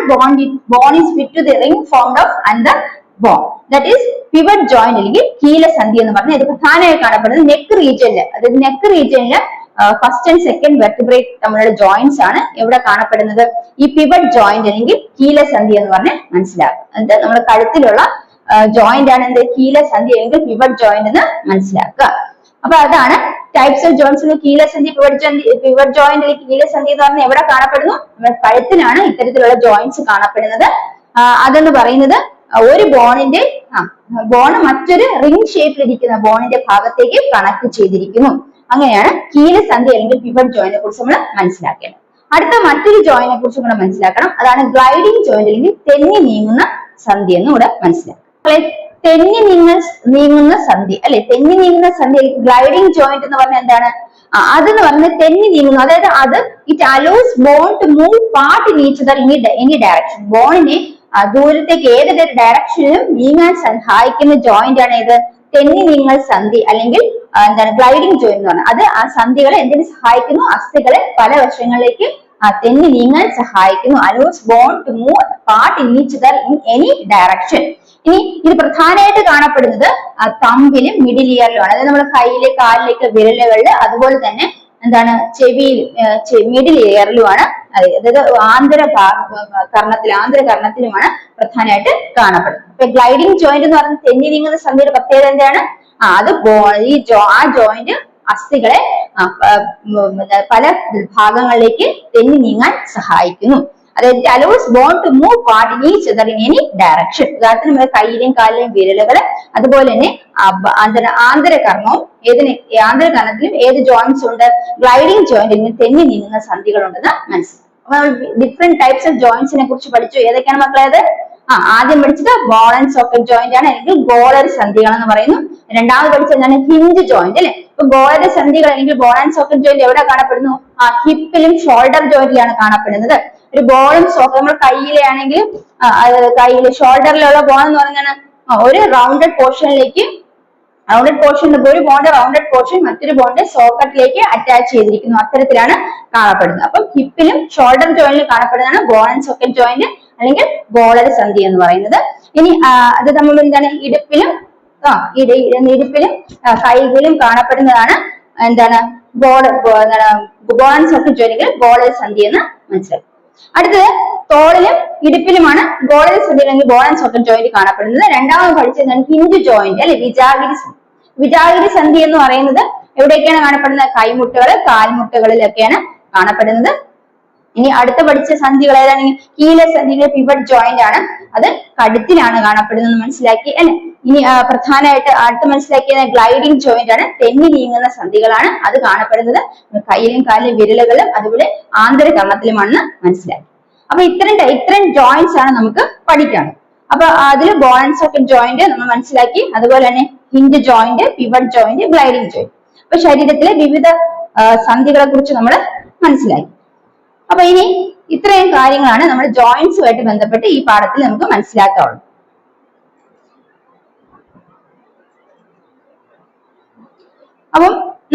[SPEAKER 1] bone is fit to the ring formed of another bone, that is pivot joint അല്ലെങ്കിൽ കീലസന്ധി എന്ന് പറഞ്ഞാൽ ഇത് പ്രധാനമായി കാണപ്പെടുന്നത് നെക്ക് റീജിയനില്. അതായത് നെക്ക് റീജിയനില് ഫസ്റ്റ് ആൻഡ് സെക്കൻഡ് വെർട്ടിബ്രേറ്റ് തമ്മിലുള്ള ജോയിന്റ്സ് ആണ് എവിടെ കാണപ്പെടുന്നത്? ഈ പിവറ്റ് ജോയിന്റ് അല്ലെങ്കിൽ കീലസന്ധി എന്ന് പറഞ്ഞാൽ മനസ്സിലാക്കുക. എന്നിട്ട് നമ്മുടെ കഴുത്തിലുള്ള ജോയിന്റ് ആണ് എന്ത്? കീലസന്ധി അല്ലെങ്കിൽ പിവറ്റ് ജോയിന്റ് എന്ന് മനസ്സിലാക്കുക. അപ്പൊ അതാണ് ടൈപ്സ് ഓഫ് ജോയിന്റ്സ്. കീലസന്ധി, പിവറ്റ് ജോയിന്റ് അല്ലെങ്കിൽ കീലസന്ധി എന്ന് പറഞ്ഞാൽ എവിടെ കാണപ്പെടുന്നു? നമ്മുടെ കഴുത്തിലാണ് ഇത്തരത്തിലുള്ള ജോയിന്റ്സ് കാണപ്പെടുന്നത്. അതെന്ന് പറയുന്നത് ഒരു ബോണിന്റെ ബോണ് മറ്റൊരു റിംഗ് ഷേപ്പിലിരിക്കുന്ന ബോണിന്റെ ഭാഗത്തേക്ക് കണക്ട് ചെയ്തിരിക്കുന്നു. അങ്ങനെയാണ് കീലസന്ധി അല്ലെങ്കിൽ പിവറ്റ് ജോയിന്റിനെ കുറിച്ച് നമ്മൾ മനസ്സിലാക്കേണ്ടത്. അടുത്ത മറ്റൊരു ജോയിന്റിനെ കുറിച്ച് കൂടെ മനസ്സിലാക്കണം. അതാണ് ഗ്ലൈഡിംഗ് ജോയിന്റ് അല്ലെങ്കിൽ തെന്നി നീങ്ങുന്ന സന്ധി എന്ന് കൂടെ മനസ്സിലാക്കണം. തെന്നി നീങ്ങുന്ന സന്ധി അല്ലെ, തെന്നി നീങ്ങുന്ന സന്ധി ഗ്ലൈഡിംഗ് ജോയിന്റ് എന്ന് പറഞ്ഞാൽ എന്താണ്? അതെന്ന് പറഞ്ഞാൽ തെന്നി നീങ്ങുന്നു. അതായത് അത് it allows bone to move part in each other any direction. ബോണിനെ ദൂരത്തേക്ക് ഏതൊരു ഡയറക്ഷനിലും നീങ്ങാൻ സഹായിക്കുന്ന ജോയിന്റ് ആണ് ഇത് തെന്നി നീങ്ങൽ സന്ധി അല്ലെങ്കിൽ എന്താണ് ഗ്ലൈഡിംഗ് ജോയിന്റ് എന്ന് പറഞ്ഞാൽ. അത് ആ സന്ധികളെ എന്തിനു സഹായിക്കുന്നു? അസ്ഥികളെ പല വശങ്ങളിലേക്ക് തെന്നി നീങ്ങാൻ സഹായിക്കുന്നു. Allows bone to move part in each other in any direction. ഇനി ഇത് പ്രധാനമായിട്ട് കാണപ്പെടുന്നത് തമ്പിലും മിഡിൽ ഇയറിലുമാണ്. അതായത് നമ്മുടെ കയ്യിലെ കാലിലേക്ക് വിരലുകളില്, അതുപോലെ തന്നെ എന്താണ് ചെവിയിൽ മിഡിൽ ഇയറിലുമാണ്. അതായത് ആന്തരകർണത്തിലുമാണ് പ്രധാനമായിട്ട് കാണപ്പെടുന്നത്. ഇപ്പൊ ഗ്ലൈഡിംഗ് ജോയിന്റ് എന്ന് പറയുന്നത് തെന്നി നീങ്ങുന്ന സന്ധിയുടെ പ്രത്യേകത എന്താണ്? അത് ആ ജോയിന്റ് അസ്ഥികളെ പല ഭാഗങ്ങളിലേക്ക് തെന്നി നീങ്ങാൻ സഹായിക്കുന്നു. അതായത് allows bone to move part in each other in any direction. ഉദാഹരണത്തിന് നമ്മുടെ കയ്യിലെയും കാലിലെയും വിരലുകള്, അതുപോലെ തന്നെ ആന്തരകർണവും ആന്തരകർണത്തിലും ഏത് ജോയിന്റ്സ് ഉണ്ട്? ഗ്ലൈഡിംഗ് ജോയിന്റ് തെന്നി നീങ്ങുന്ന സന്ധികൾ ഉണ്ടെന്ന് മനസ്സിലാക്കും. അപ്പൊ ഡിഫറെന്റ് ടൈപ്സ് ഓഫ് ജോയിന്റ്സിനെ കുറിച്ച് പഠിച്ചു. ഏതൊക്കെയാണ് മക്കളെ അത്? ആദ്യം പഠിച്ചത് ബോൾ ആൻഡ് സോക്കറ്റ് ജോയിന്റ് ആണ്, അല്ലെങ്കിൽ ഗോളറി സന്ധികൾ എന്ന് പറയുന്നു. രണ്ടാമത് പഠിച്ചത് എന്താണ്? ഹിഞ്ച് ജോയിന്റ് അല്ലെ. ഇപ്പൊ ഗോളറി സന്ധികൾ അല്ലെങ്കിൽ ബോൾ ആൻഡ് സോക്കറ്റ് ജോയിന്റ് എവിടെ കാണപ്പെടുന്നു? ഹിപ്പിലും ഷോൾഡർ ജോയിന്റിലാണ് കാണപ്പെടുന്നത്. ഒരു ബോളും സോക്കറ്റ് നമ്മൾ കയ്യിലെ ആണെങ്കിൽ കയ്യിലെ ഷോൾഡറിലുള്ള ബോൾ എന്ന് പറഞ്ഞാൽ ഒരു റൗണ്ടഡ് പോർഷനിലേക്ക് ഒരു ബോണ്ട് റൗണ്ടഡ് പോർഷൻ മറ്റൊരു ബോണ്ട് സോക്കറ്റിലേക്ക് അറ്റാച്ച് ചെയ്തിരിക്കുന്നു. അത്തരത്തിലാണ് കാണപ്പെടുന്നത്. അപ്പം ഹിപ്പിലും ഷോൾഡർ ജോയിന്റിലും കാണപ്പെടുന്നതാണ് ബോൾ ആൻഡ് സോക്കറ്റ് ജോയിന്റ് അല്ലെങ്കിൽ ഗോളറി സന്ധി എന്ന് പറയുന്നത്. ഇനി അത് നമ്മൾ എന്താണ്? ഇടുപ്പിലും കൈകളിലും കാണപ്പെടുന്നതാണ് എന്താണ്? ബോൾ ആൻഡ് സോക്കറ്റ് ജോയിന്റ് ഗോളറി സന്ധി എന്ന് മനസ്സിലാക്കും. അടുത്തത് തോളിലും ഇടുപ്പിലുമാണ് ഗോളറി സന്ധി അല്ലെങ്കിൽ ബോൾ ആൻഡ് സോക്കറ്റ് ജോയിന്റ് കാണപ്പെടുന്നത്. രണ്ടാമത് പഠിച്ചത് ഹിഞ്ച് ജോയിന്റ് അല്ലെ, വിജാഗിരി സന്ധി എന്ന് പറയുന്നത് എവിടെയൊക്കെയാണ് കാണപ്പെടുന്നത്? കൈമുട്ടുകൾ, കാൽമുട്ടുകളിലൊക്കെയാണ് കാണപ്പെടുന്നത്. ഇനി അടുത്ത പഠിച്ച സന്ധികൾ ഏതാണെങ്കിൽ കീലസന്ധിയിലെ പിവറ്റ് ജോയിന്റ് ആണ്. അത് കഴുത്തിലാണ് കാണപ്പെടുന്നത് മനസ്സിലാക്കി അല്ലെ. ഇനി പ്രധാനമായിട്ട് അടുത്ത് മനസ്സിലാക്കിയത് ഗ്ലൈഡിംഗ് ജോയിന്റ് ആണ്. തെന്നി നീങ്ങുന്ന സന്ധികളാണ് അത് കാണപ്പെടുന്നത് കയ്യിലും കാലിലും വിരലുകളും അതുപോലെ ആന്തരകർണത്തിലുമാണെന്ന് മനസ്സിലാക്കി. അപ്പൊ ഇത്തരം ജോയിന്റ്സ് ആണ് നമുക്ക് പഠിക്കാനുള്ളത്. അപ്പൊ അതിൽ ബോൾ ആൻഡ് സോക്കറ്റ് ജോയിന്റ് നമ്മൾ മനസ്സിലാക്കി, അതുപോലെ തന്നെ hinge joint, pivot joint, gliding joint. അപ്പൊ ശരീരത്തിലെ വിവിധ സന്ധികളെ കുറിച്ച് നമ്മൾ മനസ്സിലാക്കി. അപ്പൊ ഇനി ഇത്രയും കാര്യങ്ങളാണ് നമ്മൾ ജോയിന്റ്സുമായിട്ട് ബന്ധപ്പെട്ട് ഈ പാഠത്തിൽ നമുക്ക് മനസ്സിലാക്കാവുള്ളത്.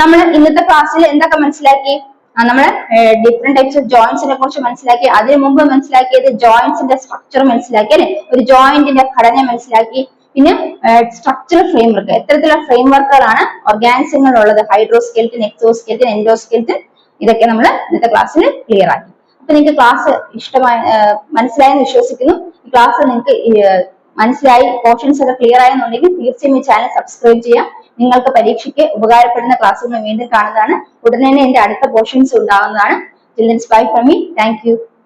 [SPEAKER 1] നമ്മൾ ഇന്നത്തെ ക്ലാസ്സിൽ എന്തൊക്കെ മനസ്സിലാക്കി? നമ്മൾ ഡിഫറെന്റ് ടൈപ്സ് ഓഫ് ജോയിന്റ്സിനെ കുറിച്ച് മനസ്സിലാക്കി. അതിനു മുമ്പ് മനസ്സിലാക്കിയത് ജോയിന്റ്സിന്റെ സ്ട്രക്ചർ മനസ്സിലാക്കി അല്ലെ, ഒരു ജോയിന്റിന്റെ ഘടന മനസ്സിലാക്കി. പിന്നെ സ്ട്രക്ചറൽ ഫ്രെയിംവർക്ക്, എത്തരത്തിലുള്ള ഫ്രെയിംവർക്കുകളാണ് ഓർഗാനിസങ്ങളിലുള്ളത്, ഹൈഡ്രോസ്കെൽറ്റൻ, എക്സോസ്കെൽറ്റൻ, എൻഡോസ്കെൽറ്റൻ, ഇതൊക്കെ നമ്മൾ ഇന്നത്തെ ക്ലാസ്സിൽ ക്ലിയർ ആക്കി. അപ്പൊ നിങ്ങൾക്ക് ക്ലാസ് ഇഷ്ടമായി മനസ്സിലായെന്ന് വിശ്വസിക്കുന്നു. ഈ ക്ലാസ് നിങ്ങൾക്ക് മനസ്സിലായി, പോർഷൻസ് ഒക്കെ ക്ലിയർ ആയെന്നുണ്ടെങ്കിൽ തീർച്ചയായും ഈ ചാനൽ സബ്സ്ക്രൈബ് ചെയ്യാം. നിങ്ങൾക്ക് പരീക്ഷയ്ക്ക് ഉപകാരപ്പെടുന്ന ക്ലാസ്സുകൾ വീണ്ടും കാണുന്നതാണ്. ഉടനെ തന്നെ എന്റെ അടുത്ത പോർഷൻസ് ഉണ്ടാകുന്നതാണ്. Children's bye from me. Thank you.